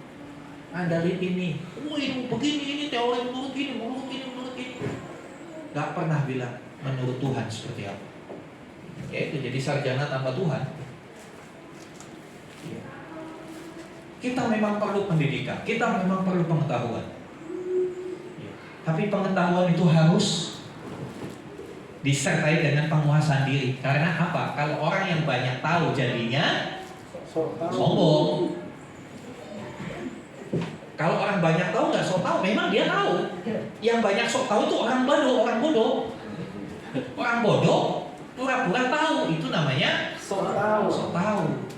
Andalin ini. Ini begini, ini teori menurut ini. Gak pernah bilang menurut Tuhan seperti apa. Ya itu jadi sarjana tanpa Tuhan. Kita memang perlu pendidikan, kita memang perlu pengetahuan. Tapi pengetahuan itu harus disertai dengan penguasaan diri. Karena apa? Kalau orang yang banyak tahu jadinya sombong. Kalau orang banyak tahu nggak sok tahu, memang dia tahu. Yang banyak sok tahu itu orang bodoh. Orang bodoh pura-pura tahu, itu namanya sok tahu.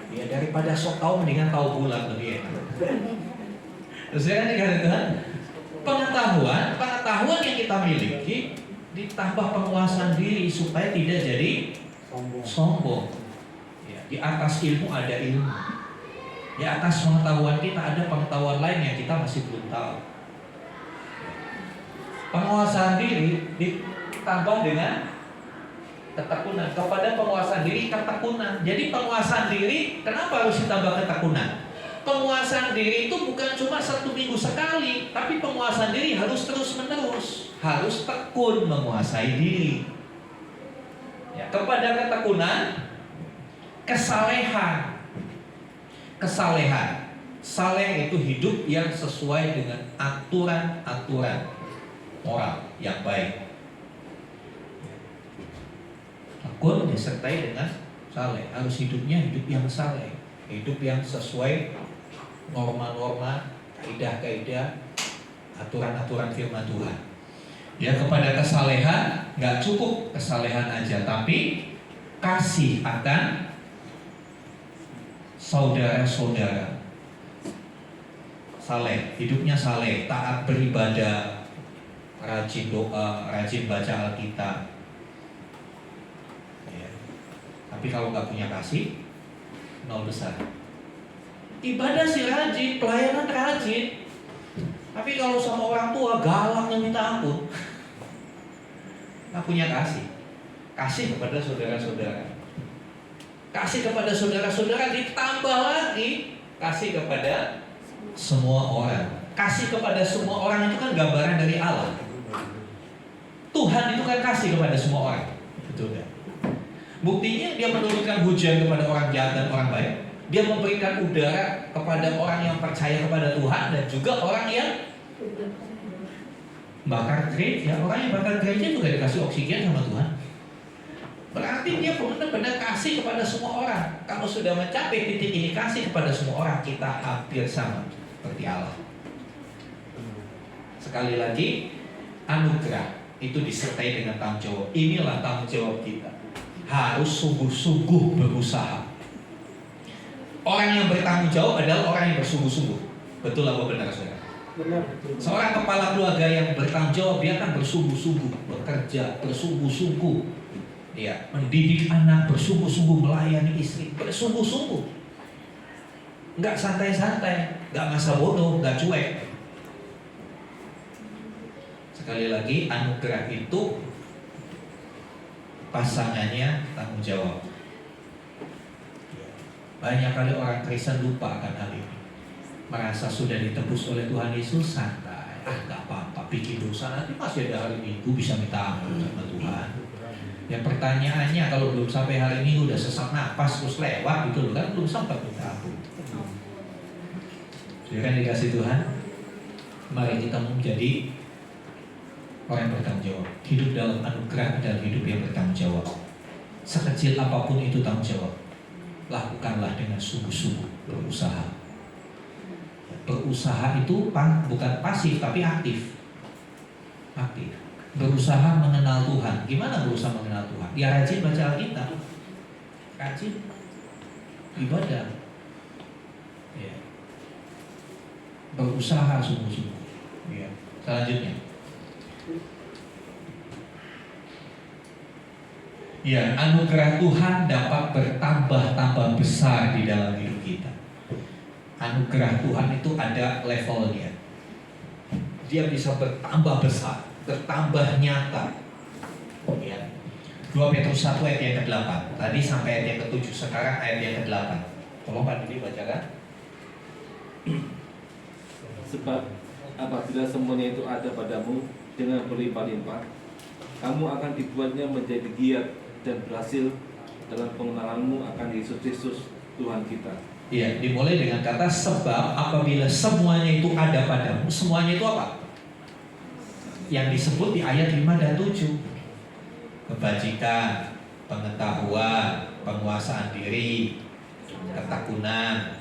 Ya daripada sok tahu mendingan tahu bulat lebih enak. Terus kan dikatakan pengetahuan yang kita miliki ditambah penguasaan diri supaya tidak jadi sombong. Ya, di atas ilmu ada ilmu. Di atas pengetahuan kita ada pengetahuan lain yang kita masih belum tahu. Penguasaan diri ditambah dengan ketekunan. Kepada penguasaan diri ketekunan. Jadi penguasaan diri kenapa harus ditambah ketekunan? Penguasaan diri itu bukan cuma 1 minggu sekali, tapi penguasaan diri harus terus menerus, harus tekun menguasai diri. Ya, kepada ketekunan, kesalehan. Saleh itu hidup yang sesuai dengan aturan-aturan moral yang baik. Tekun disertai dengan saleh, harus hidupnya hidup yang saleh, hidup yang sesuai norma-norma, kaidah-kaidah, aturan-aturan firman Tuhan. Ya, kepada kesalehan nggak cukup kesalehan aja, tapi kasih akan saudara-saudara. Saleh, hidupnya saleh, taat beribadah, rajin doa, rajin baca Alkitab. Tapi kalau nggak punya kasih, nol besar. Ibadah sih rajin, pelayanan rajin. Tapi kalau sama orang tua galaknya minta ampun, nggak punya kasih. Kasih kepada saudara-saudara. Kasih kepada saudara-saudara ditambah lagi kasih kepada semua orang. Kasih kepada semua orang itu kan gambaran dari Allah. Tuhan itu kan kasih kepada semua orang. Betul kan? Buktinya dia menurunkan hujan kepada orang jahat dan orang baik. Dia memberikan udara kepada orang yang percaya kepada Tuhan dan juga orang yang bakar gereja. Orang yang bakar gereja juga dikasih oksigen sama Tuhan. Berarti dia benar-benar kasih kepada semua orang. Kalau sudah mencapai titik ini kasih kepada semua orang, kita hampir sama seperti Allah. Sekali lagi, anugerah itu disertai dengan tanggung jawab. Inilah tanggung jawab kita. Harus sungguh-sungguh berusaha. Orang yang bertanggung jawab adalah orang yang bersungguh-sungguh. Betul apa benar, saudara? Benar, betul. Seorang kepala keluarga yang bertanggung jawab, dia akan bersungguh-sungguh bekerja, bersungguh-sungguh. Ya, mendidik anak, bersungguh-sungguh melayani istri, bersungguh-sungguh. Enggak santai-santai, enggak masa bodoh, enggak cuek. Sekali lagi, anugerah itu pasangannya tanggung jawab. Banyak kali orang Kristen lupa akan hal ini. Merasa sudah ditebus oleh Tuhan Yesus, santai. Gak apa-apa, bikin dosa nanti masih ada hari Minggu bisa minta ampun sama Tuhan. Ya pertanyaannya, kalau belum sampai hari Minggu udah sesak napas terus lewat gitu loh kan, belum sempat minta ampun. Jadi kan dikasih Tuhan, mari kita menjadi orang yang bertanggung jawab. Hidup dalam anugerah adalah hidup yang bertanggung jawab. Sekecil apapun itu tanggung jawab, lakukanlah dengan sungguh-sungguh berusaha. Berusaha itu bukan pasif tapi aktif. Aktif. Berusaha mengenal Tuhan. Gimana berusaha mengenal Tuhan? Ya rajin baca Alkitab, rajin ibadah, ya. Berusaha sungguh-sungguh. Ya. Selanjutnya, ya, anugerah Tuhan dapat bertambah-tambah besar di dalam hidup kita. Anugerah Tuhan itu ada levelnya. Dia bisa bertambah besar, bertambah nyata. Ya. 2 Petrus 1 ayat yang ke-8. Tadi sampai ayat yang ke-7, sekarang ayat yang ke-8. Tolong Pak Didi bacakan. Sebab apabila semuanya itu ada padamu dengan berlimpah-limpah, kamu akan dibuatnya menjadi giat dan berhasil dalam pengenalanmu akan Yesus Kristus Tuhan kita. Iya, dimulai dengan kata sebab apabila semuanya itu ada padamu. Semuanya itu apa? Yang disebut di ayat 5 dan 7. Kebajikan, pengetahuan, penguasaan diri, ketekunan,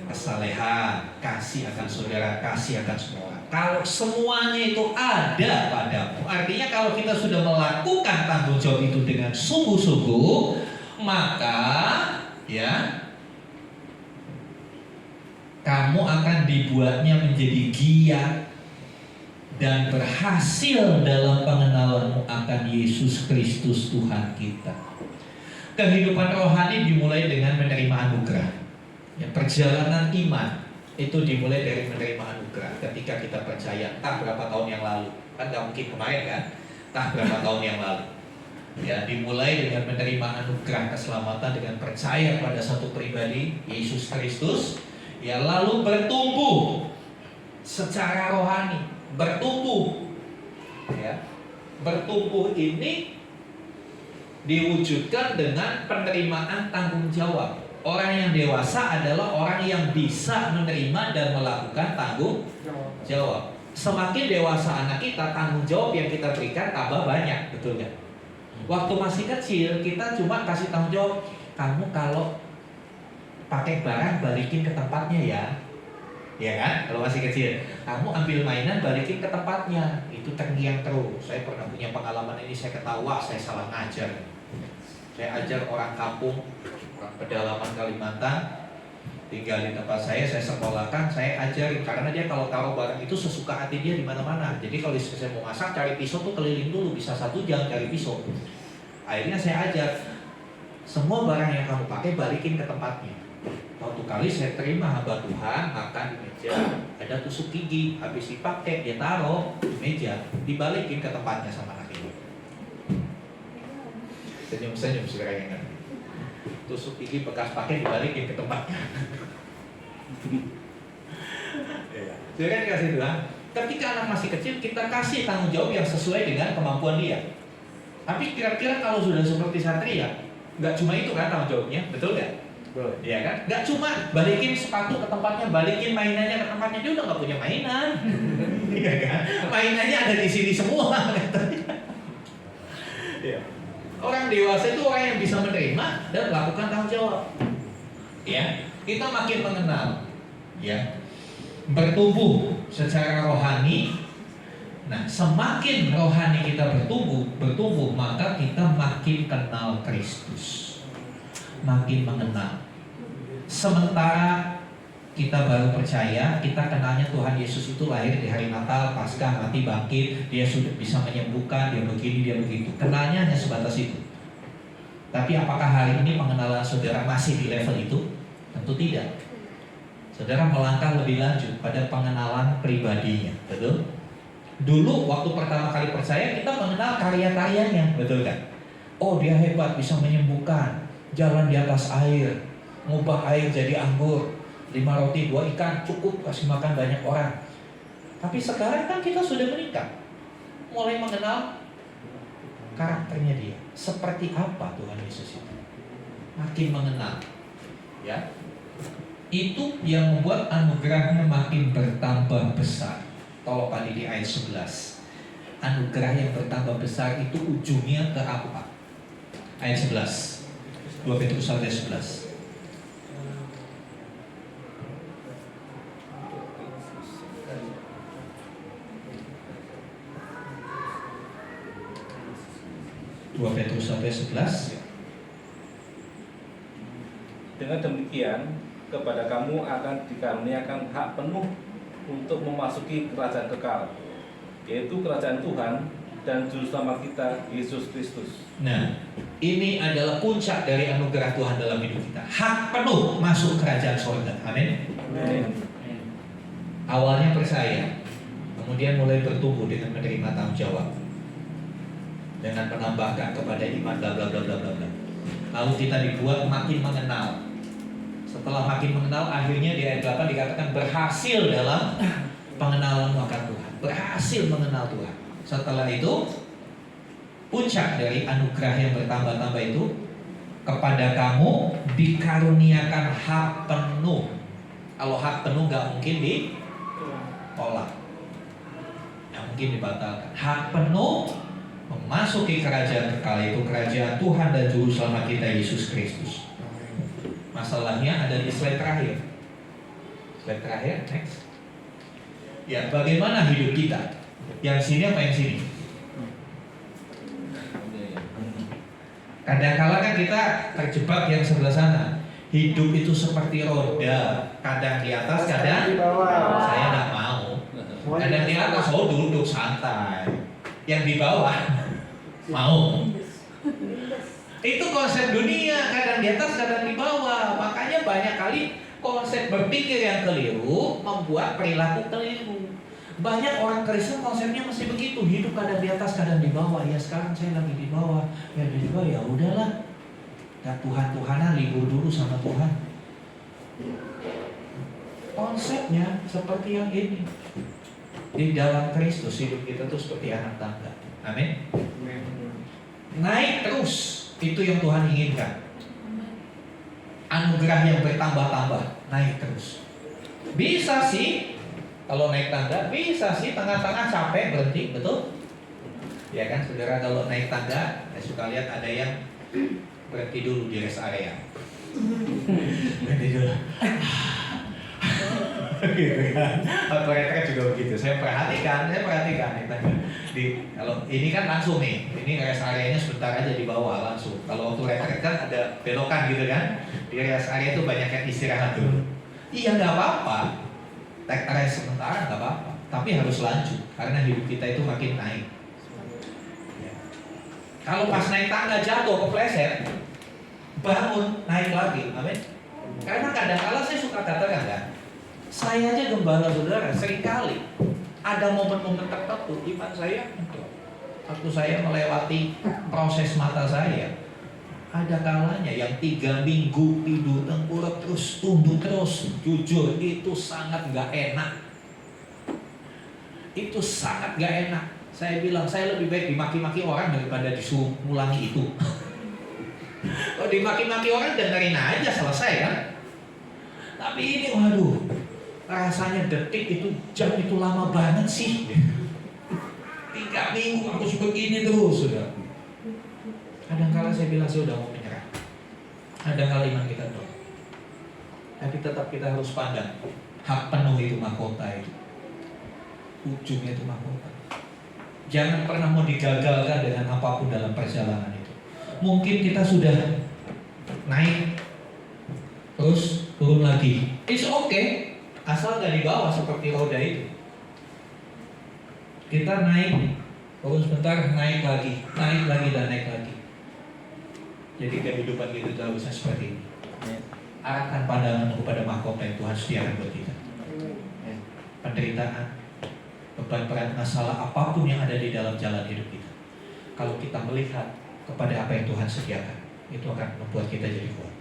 kesalehan, kasih akan saudara, kasih akan semua orang. Kalau semuanya itu ada padamu, artinya kalau kita sudah melakukan tanggung jawab itu dengan sungguh-sungguh, maka ya kamu akan dibuatnya menjadi giat dan berhasil dalam pengenalanmu akan Yesus Kristus Tuhan kita. Kehidupan rohani dimulai dengan menerima anugerah. Ya, perjalanan iman itu dimulai dari menerima anugerah. Ketika kita percaya, entah berapa tahun yang lalu, kan gak mungkin kemarin kan, entah berapa tahun yang lalu. Ya, dimulai dengan menerima anugerah keselamatan dengan percaya pada satu pribadi, Yesus Kristus. Ya, lalu bertumbuh secara rohani, bertumbuh. Ya, bertumbuh ini diwujudkan dengan penerimaan tanggung jawab. Orang yang dewasa adalah orang yang bisa menerima dan melakukan tanggung jawab. Semakin dewasa anak kita, tanggung jawab yang kita berikan tambah banyak, betul nggak? Waktu masih kecil kita cuma kasih tanggung jawab, kamu kalau pakai barang balikin ke tempatnya ya, ya kan? Kalau masih kecil, kamu ambil mainan balikin ke tempatnya, itu terngiang terus. Saya pernah punya pengalaman ini, saya ketawa, saya salah ngajar. Saya ajar orang kampung, orang pedalaman Kalimantan, tinggal di tempat saya sekolahkan, saya ajarin karena dia kalau taruh barang itu sesuka hati dia di mana-mana. Jadi kalau saya mau masak cari pisau tuh keliling dulu, bisa 1 jam cari pisau. Akhirnya saya ajar, semua barang yang kamu pakai balikin ke tempatnya. Waktu kali saya terima hamba Tuhan makan di meja, ada tusuk gigi, habis dipakai dia taruh di meja, dibalikin ke tempatnya sama anak itu. Senyum-senyum saudara yang kan. Tusuk gigi bekas pakai dibalikin ke tempatnya. Jadi kan dikasih Tuhan. Ketika anak masih kecil kita kasih tanggung jawab yang sesuai dengan kemampuan dia. Tapi kira-kira kalau sudah seperti Satria, nggak cuma itu kan tanggung jawabnya, betul nggak? Betul. Iya kan? Nggak cuma balikin sepatu ke tempatnya, balikin mainannya ke tempatnya, dia udah nggak punya mainan. Iya kan? Mainannya ada di sini semua. Iya. Orang dewasa itu orang yang bisa menerima dan melakukan tanggung jawab. Ya, kita makin mengenal, ya, bertumbuh secara rohani. Nah, semakin rohani kita bertumbuh, maka kita makin kenal Kristus, makin mengenal. Sementara kita baru percaya, kita kenalnya Tuhan Yesus itu lahir di hari Natal, Paskah, mati, bangkit, dia sudah bisa menyembuhkan, dia begini, dia begitu. Kenalnya hanya sebatas itu. Tapi apakah hari ini pengenalan saudara masih di level itu? Tentu tidak. Saudara melangkah lebih lanjut pada pengenalan pribadinya, betul? Dulu waktu pertama kali percaya kita mengenal karya-karyanya, betul kan? Oh, dia hebat, bisa menyembuhkan, jalan di atas air, ngubah air jadi anggur, 5 roti 2 ikan cukup kasih makan banyak orang. Tapi sekarang kan kita sudah meningkat, mulai mengenal karakternya dia, seperti apa Tuhan Yesus itu, makin mengenal, ya. Itu yang membuat anugerahnya makin bertambah besar. Tolong tadi di ayat 11, anugerah yang bertambah besar itu ujungnya ke apa? Ayat 11, 2 Petrus 1:11. Petrus 1:11. Dengan demikian, kepada kamu akan dikaruniakan hak penuh untuk memasuki kerajaan kekal, yaitu kerajaan Tuhan dan Juru Selamat kita, Yesus Kristus. Nah, ini adalah puncak dari anugerah Tuhan dalam hidup kita. Hak penuh masuk kerajaan surga. Amin. Awalnya percaya, kemudian mulai bertumbuh dengan menerima tanggung jawab, dengan menambahkan kepada iman, bla bla bla bla bla bla. Lalu kita dibuat makin mengenal. Setelah makin mengenal, akhirnya di ayat 8 dikatakan berhasil dalam pengenalan akan Tuhan, berhasil mengenal Tuhan. Setelah itu, puncak dari anugerah yang bertambah-tambah itu, kepada kamu dikaruniakan hak penuh. Kalau hak penuh nggak mungkin ditolak, nggak mungkin dibatalkan. Hak penuh memasuki kerajaan kekal, itu kerajaan Tuhan dan Juru Selamat kita Yesus Kristus. Masalahnya ada di slide terakhir. Slide terakhir, next. Ya, bagaimana hidup kita? Yang sini apa yang sini? Kadang-kala kan kita terjebak yang sebelah sana. Hidup itu seperti roda, kadang di atas, kadang di bawah. saya nggak mau. Kadang di atas, oh duduk santai. Yang di bawah mau. Itu konsep dunia, kadang di atas, kadang di bawah. Makanya banyak kali konsep berpikir yang keliru membuat perilaku keliru. Banyak orang Kristen konsepnya masih begitu, hidup kadang di atas, kadang di bawah. Ya sekarang saya lagi di bawah, ya di bawah, ya udahlah. Dan Tuhan-Tuhanan libur dulu sama Tuhan. Konsepnya seperti yang ini. Di dalam Kristus hidup kita tuh seperti anak tangga. Amin. Naik terus. Itu yang Tuhan inginkan. Anugerah yang bertambah-tambah, naik terus. Bisa sih, kalau naik tangga, bisa sih tengah-tengah capek berhenti, betul? Ya kan, saudara, kalau naik tangga, saya suka lihat ada yang berhenti dulu di rest area. Berhenti dulu. Gitu kan. Operator juga begitu. Saya perhatikan kalau ini kan langsung nih, ini rest areanya sebentar aja di bawah langsung. Kalau operator kan ada belokan gitu kan, di rest area itu banyak yang istirahat dulu. Iya, nggak apa-apa, take rest sementara nggak apa-apa, tapi harus lanjut karena hidup kita itu makin naik. Ya. Kalau pas naik tangga jatuh kepleset, bangun naik lagi, amin. Karena kadang-kala saya suka katakan kan, saya aja gembala saudara, seringkali ada momen-momen tertentu iman saya, waktu saya melewati proses mata saya, ada kalanya yang 3 minggu tidur tengkurap terus, tumbuh terus. Jujur itu sangat gak enak. Itu sangat gak enak. Saya bilang, saya lebih baik dimaki-maki orang daripada disuruh ngulangi itu. Kalau dimaki-maki orang dengerin aja, selesai kan. Tapi ini waduh, rasanya detik itu, jam itu lama banget sih. 3 minggu harus begini terus sudah. Kadang-kala saya bilang saya udah mau menyerah. Kadang-kala iman kita down. Tapi tetap kita harus pandang hak penuh itu mahkota itu. Ujungnya itu mahkota. Jangan pernah mau digagalkan dengan apapun dalam perjalanan itu. Mungkin kita sudah naik terus turun lagi. It's okay, asal nggak dibawa seperti roda itu. Kita naik, turun sebentar, naik lagi dan naik lagi. Jadi kehidupan kita itu harusnya seperti ini. Arahkan pandanganmu kepada mahkota yang Tuhan sediakan buat kita. Penderitaan, beban berat, masalah apapun yang ada di dalam jalan hidup kita. Kalau kita melihat kepada apa yang Tuhan sediakan, itu akan membuat kita jadi kuat.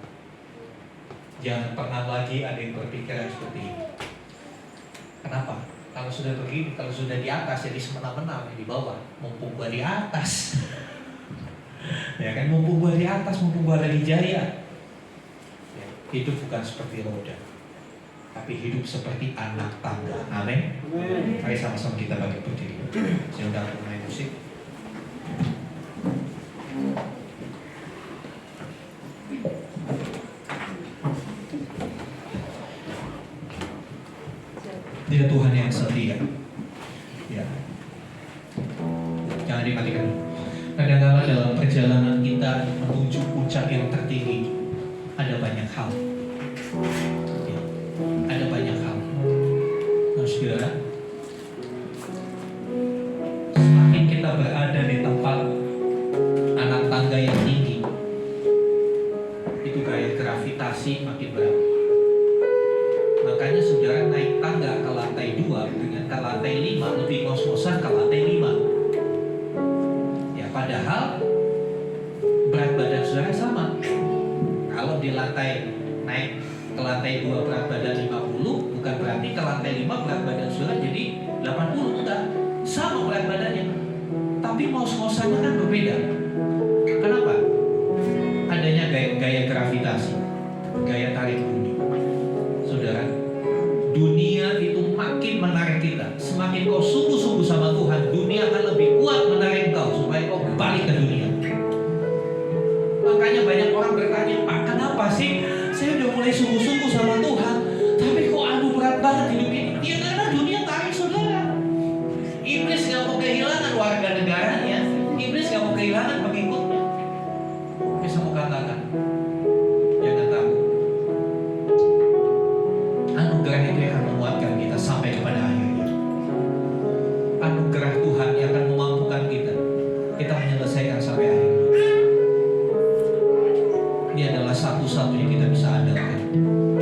Jangan pernah lagi ada yang berpikiran seperti ini. Kenapa? Kalau sudah begini, kalau sudah di atas jadi semena-mena, di bawah, mumpung gua di atas. Ya kan, mumpung gua di atas, mumpung gua ada di jaya. Ya, hidup bukan seperti roda, tapi hidup seperti anak tangga. Amin. Mari sama-sama kita bagi berdiri. Saya udah mulai musik. Dia Tuhan yang setia. Ya. Jangan dimatikan. Kadang-kadang dalam perjalanan kita menuju puncak yang tertinggi, ada banyak hal. Ya. Ada banyak hal. Nah, saudara, semakin kita berada di tempat anak tangga yang tinggi, itu gaya gravitasi makin berat. Makanya saudara naik tangga ke lantai 2 dengan ke lantai 5 lebih ngos-ngosan ke lantai 5. Ya padahal berat badan saudara sama. Kalau di lantai naik ke lantai 2 berat badan 50, bukan berarti ke lantai 5 berat badan saudara jadi 80, enggak. Sama berat badannya. Tapi ngos-ngosannya kan berbeda. Kenapa? Adanya gaya gravitasi, gaya tarik bumi. Saudara, dunia itu makin menarik kita. Semakin kau sungguh-sungguh sama Tuhan, dunia akan lebih kuat menarik kau supaya kau balik ke dunia. Makanya banyak orang bertanya, Pak, kenapa sih saya udah mulai sungguh-sungguh sama Tuhan, tapi kok aduh berat banget hidup ini? Ya karena dunia tarik saudara. Iblis gak mau kehilangan warga negaranya, iblis gak mau kehilangan pengikutnya. Bisa mau katakan, jangan takut. Anugerah itu akan menguatkan kita sampai kepada akhirnya. Anugerah Tuhan yang akan memampukan kita menyelesaikan sampai akhir. Dia adalah satu-satunya kita bisa andalkan.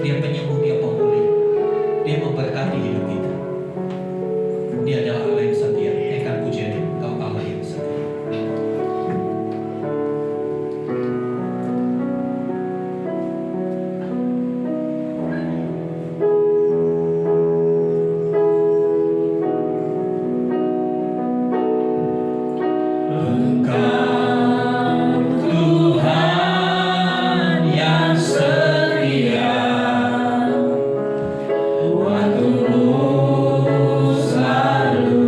Dia penyembuh, dia pemulih, dia memberkati hidup kita. Dia adalah Allah yang setia. Naikkan pujian Engkau Allah yang setia. Selalu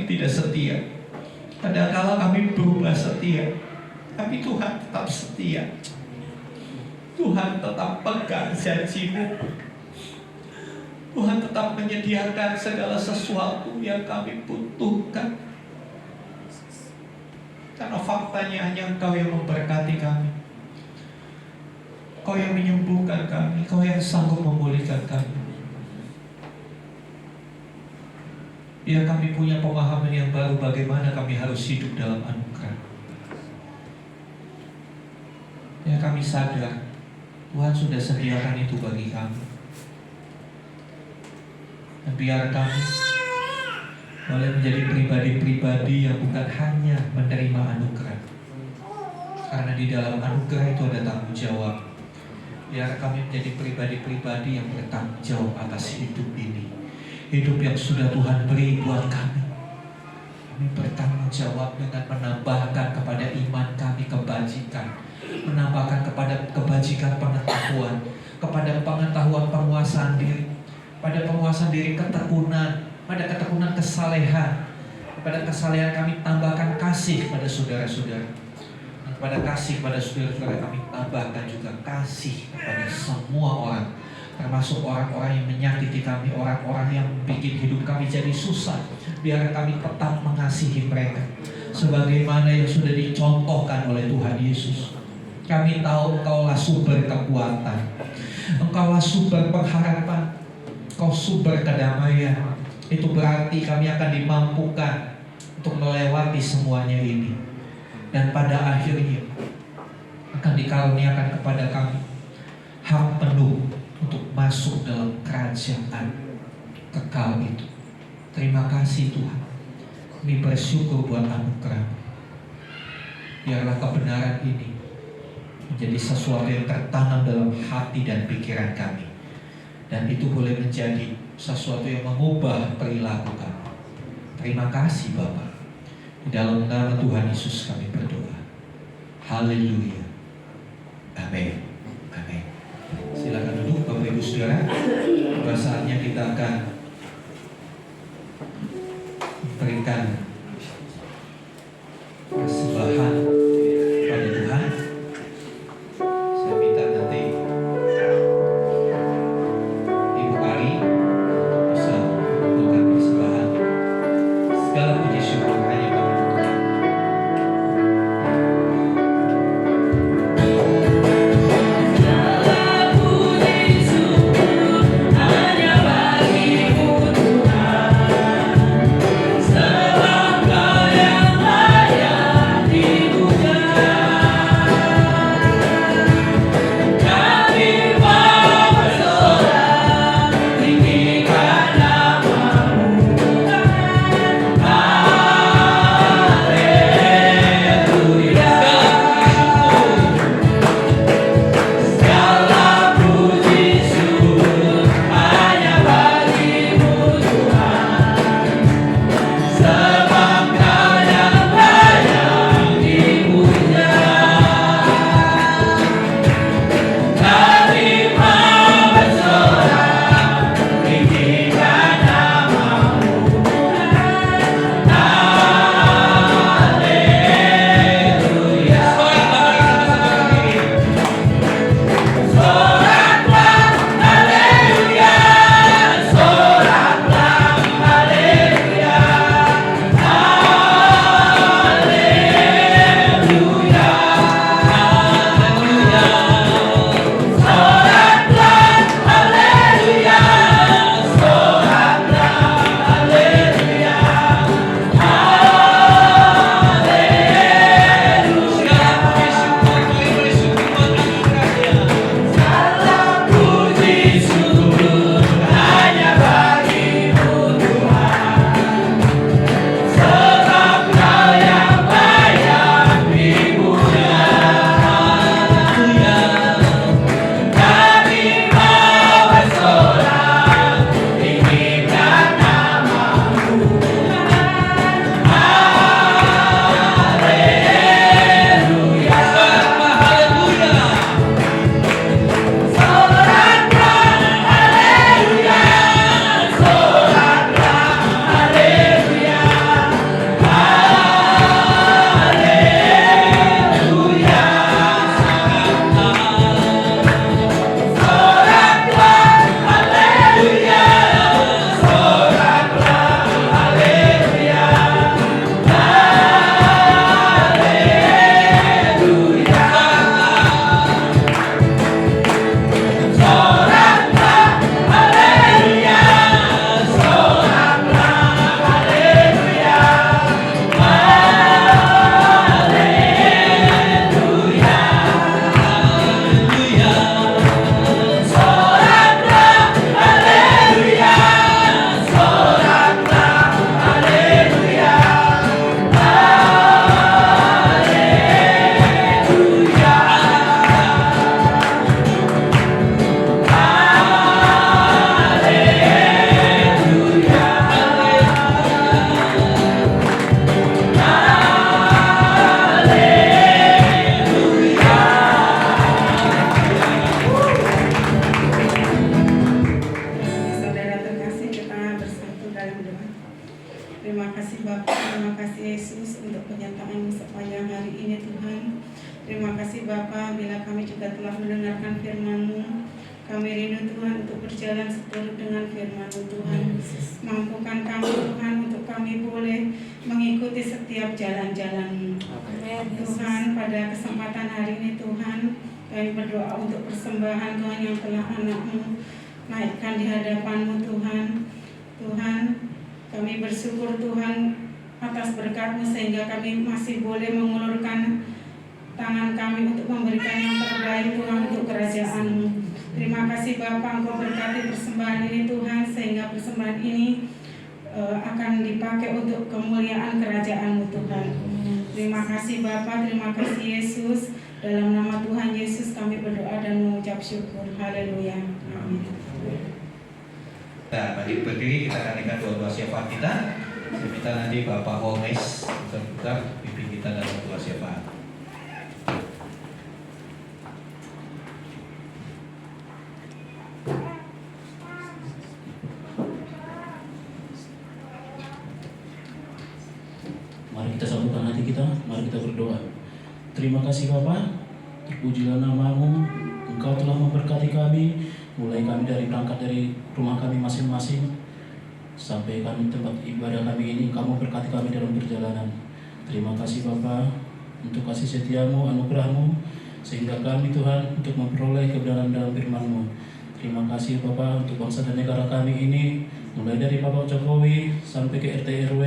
kami tidak setia, kadangkala kami berubah setia, tapi Tuhan tetap setia. Tuhan tetap pegang janji-Mu. Tuhan tetap menyediakan segala sesuatu yang kami butuhkan. Karena faktanya hanya Engkau yang memberkati kami. Kau yang menyembuhkan kami, Kau yang sanggup memulihkan kami. Biar kami punya pemahaman yang baru bagaimana kami harus hidup dalam anugerah. Ya, kami sadar Tuhan sudah sediakan itu bagi kami. Dan biar kami boleh menjadi pribadi-pribadi yang bukan hanya menerima anugerah, karena di dalam anugerah itu ada tanggung jawab. Biar kami menjadi pribadi-pribadi yang bertanggung jawab atas hidup ini, hidup yang sudah Tuhan beri buat kami. Kami bertanggung jawab dengan menambahkan kepada iman kami kebajikan, menambahkan kepada kebajikan pengetahuan, kepada pengetahuan penguasaan diri, pada penguasaan diri ketekunan, pada ketekunan kesalehan, pada kesalehan kami tambahkan kasih pada saudara-saudara, pada kasih pada saudara-saudara kami tambahkan juga kasih kepada semua orang, termasuk orang-orang yang menyakiti kami, orang-orang yang bikin hidup kami jadi susah. Biar kami tetap mengasihi mereka sebagaimana yang sudah dicontohkan oleh Tuhan Yesus. Kami tahu Engkaulah sumber kekuatan, Engkaulah sumber pengharapan, Engkau sumber kedamaian. Itu berarti kami akan dimampukan untuk melewati semuanya ini. Dan pada akhirnya akan dikaruniakan kepada kami hak penuh untuk masuk dalam kerajaan kekal itu. Terima kasih Tuhan. Kami bersyukur buat anugerah. Biarlah kebenaran ini menjadi sesuatu yang tertanam dalam hati dan pikiran kami, dan itu boleh menjadi sesuatu yang mengubah perilaku kami. Terima kasih Bapa. Di dalam nama Tuhan Yesus kami berdoa. Haleluya. Amin. Amin. Silakan duduk Bapak Ibu Saudara. Pada saatnya kita akan memberikan persembahan pada Tuhan. Saya minta nanti Ibu Ari bisa mengumpulkan persembahan. Segala puji syukur hanya bagi Tuhan. Terima kasih Yesus untuk penyertaan sepanjang hari ini Tuhan. Terima kasih Bapa bila kami juga telah mendengarkan firman-Mu. Kami rindu Tuhan untuk berjalan seturut dengan firman-Mu Tuhan. Mampukan kami Tuhan untuk kami boleh mengikuti setiap jalan-jalan-Mu. Tuhan, pada kesempatan hari ini Tuhan, kami berdoa untuk persembahan Tuhan yang telah anak-Mu naikkan di hadapan-Mu Tuhan. Tuhan, kami bersyukur Tuhan atas berkat-Mu sehingga kami masih boleh mengulurkan tangan kami untuk memberikan yang terbaik Tuhan untuk kerajaan-Mu. Terima kasih Bapa, Engkau berkati persembahan ini Tuhan, sehingga persembahan ini akan dipakai untuk kemuliaan kerajaan-Mu Tuhan. Terima kasih Bapa, terima kasih Yesus. Dalam nama Tuhan Yesus kami berdoa dan mengucap syukur. Haleluya. Amin. Nah, mari berdiri, kita kanikan doa syafaat kita. Saya minta nanti Bapak Holmes untuk pimpin kita dalam doa syafaat. Mari kita satukan hati kita, mari kita berdoa. Terima kasih Bapa, terpujilah nama-Mu. Engkau telah memberkati kami, mulai kami dari berangkat dari rumah kami masing-masing sampai kami tempat ibadah kami ini. Kamu berkati kami dalam perjalanan. Terima kasih Bapa untuk kasih setia-Mu, anugerah-Mu, sehingga kami Tuhan untuk memperoleh kebenaran dalam firman-Mu. Terima kasih Bapa untuk bangsa dan negara kami ini, mulai dari Bapak Jokowi sampai ke RT RW.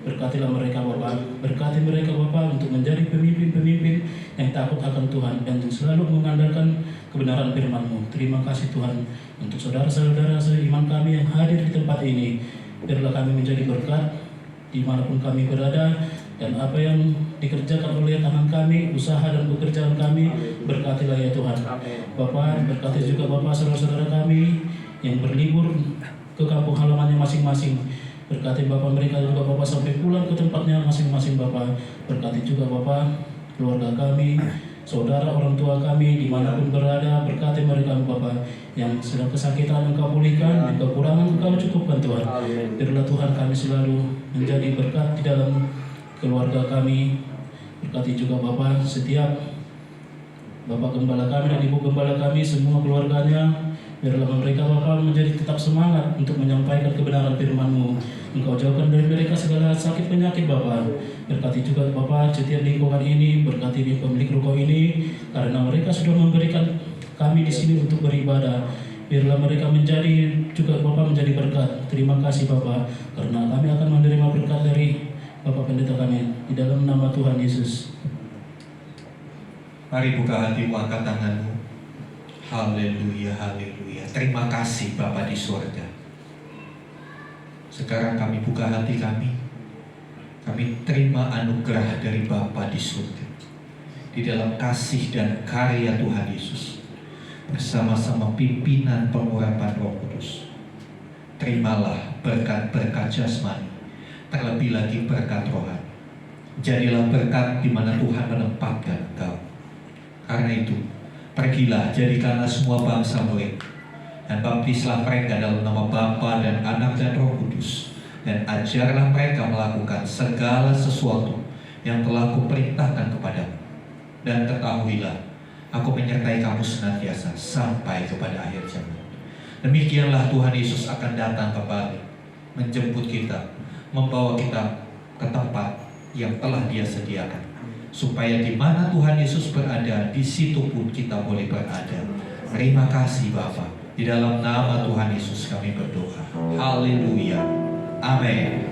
Berkatilah mereka Bapa, berkati mereka Bapa untuk menjadi pemimpin-pemimpin yang takut akan Tuhan dan selalu mengandalkan kebenaran firman-Mu. Terima kasih Tuhan untuk saudara-saudara seiman kami yang hadir di tempat ini. Biarlah kami menjadi berkat dimanapun kami berada, dan apa yang dikerjakan oleh tangan kami, usaha dan pekerjaan kami, berkatilah ya Tuhan. Bapa, berkati juga Bapa saudara-saudara kami yang berlibur ke kampung halamannya masing-masing. Berkati Bapak mereka juga Bapak sampai pulang ke tempatnya masing-masing Bapak. Berkati juga Bapak keluarga kami, saudara orang tua kami dimanapun berada. Berkati mereka Bapak yang sedang kesakitan Engkau pulihkan, yang kekurangan Engkau cukupkan Tuhan. Biarlah Tuhan kami selalu menjadi berkat di dalam keluarga kami. Berkati juga Bapak setiap Bapak Gembala kami dan Ibu Gembala kami, semua keluarganya. Biarlah mereka Bapa menjadi tetap semangat untuk menyampaikan kebenaran firman-Mu. Engkau jauhkan dari mereka segala sakit penyakit Bapa. Berkati juga Bapa setiap lingkungan ini, berkati pemilik ruko ini, karena mereka sudah memberikan kami di sini untuk beribadah. Biarlah mereka menjadi juga Bapa menjadi berkat. Terima kasih Bapa, karena kami akan menerima berkat dari Bapak Pendeta kami di dalam nama Tuhan Yesus. Mari buka hatimu, angkat tanganmu. Haleluya, haleluya. Terima kasih Bapa di surga. Sekarang kami buka hati kami. Kami terima anugerah dari Bapa di surga. Di dalam kasih dan karya Tuhan Yesus. Bersama-sama pimpinan pengurapan Roh Kudus. Terimalah berkat-berkat jasmani. Terlebih lagi berkat rohani. Jadilah berkat di mana Tuhan menempatkan engkau. Karena itu, pergilah, jadikanlah semua bangsa murid, dan baptislah mereka dalam nama Bapa dan Anak dan Roh Kudus, dan ajarlah mereka melakukan segala sesuatu yang telah Kuperintahkan kepadamu. Dan ketahuilah, Aku menyertai kamu senantiasa sampai kepada akhir zaman. Demikianlah Tuhan Yesus akan datang kembali, menjemput kita, membawa kita ke tempat yang telah Dia sediakan, supaya di mana Tuhan Yesus berada, di situ pun kita boleh berada. Terima kasih Bapa. Di dalam nama Tuhan Yesus kami berdoa. Haleluya. Amin.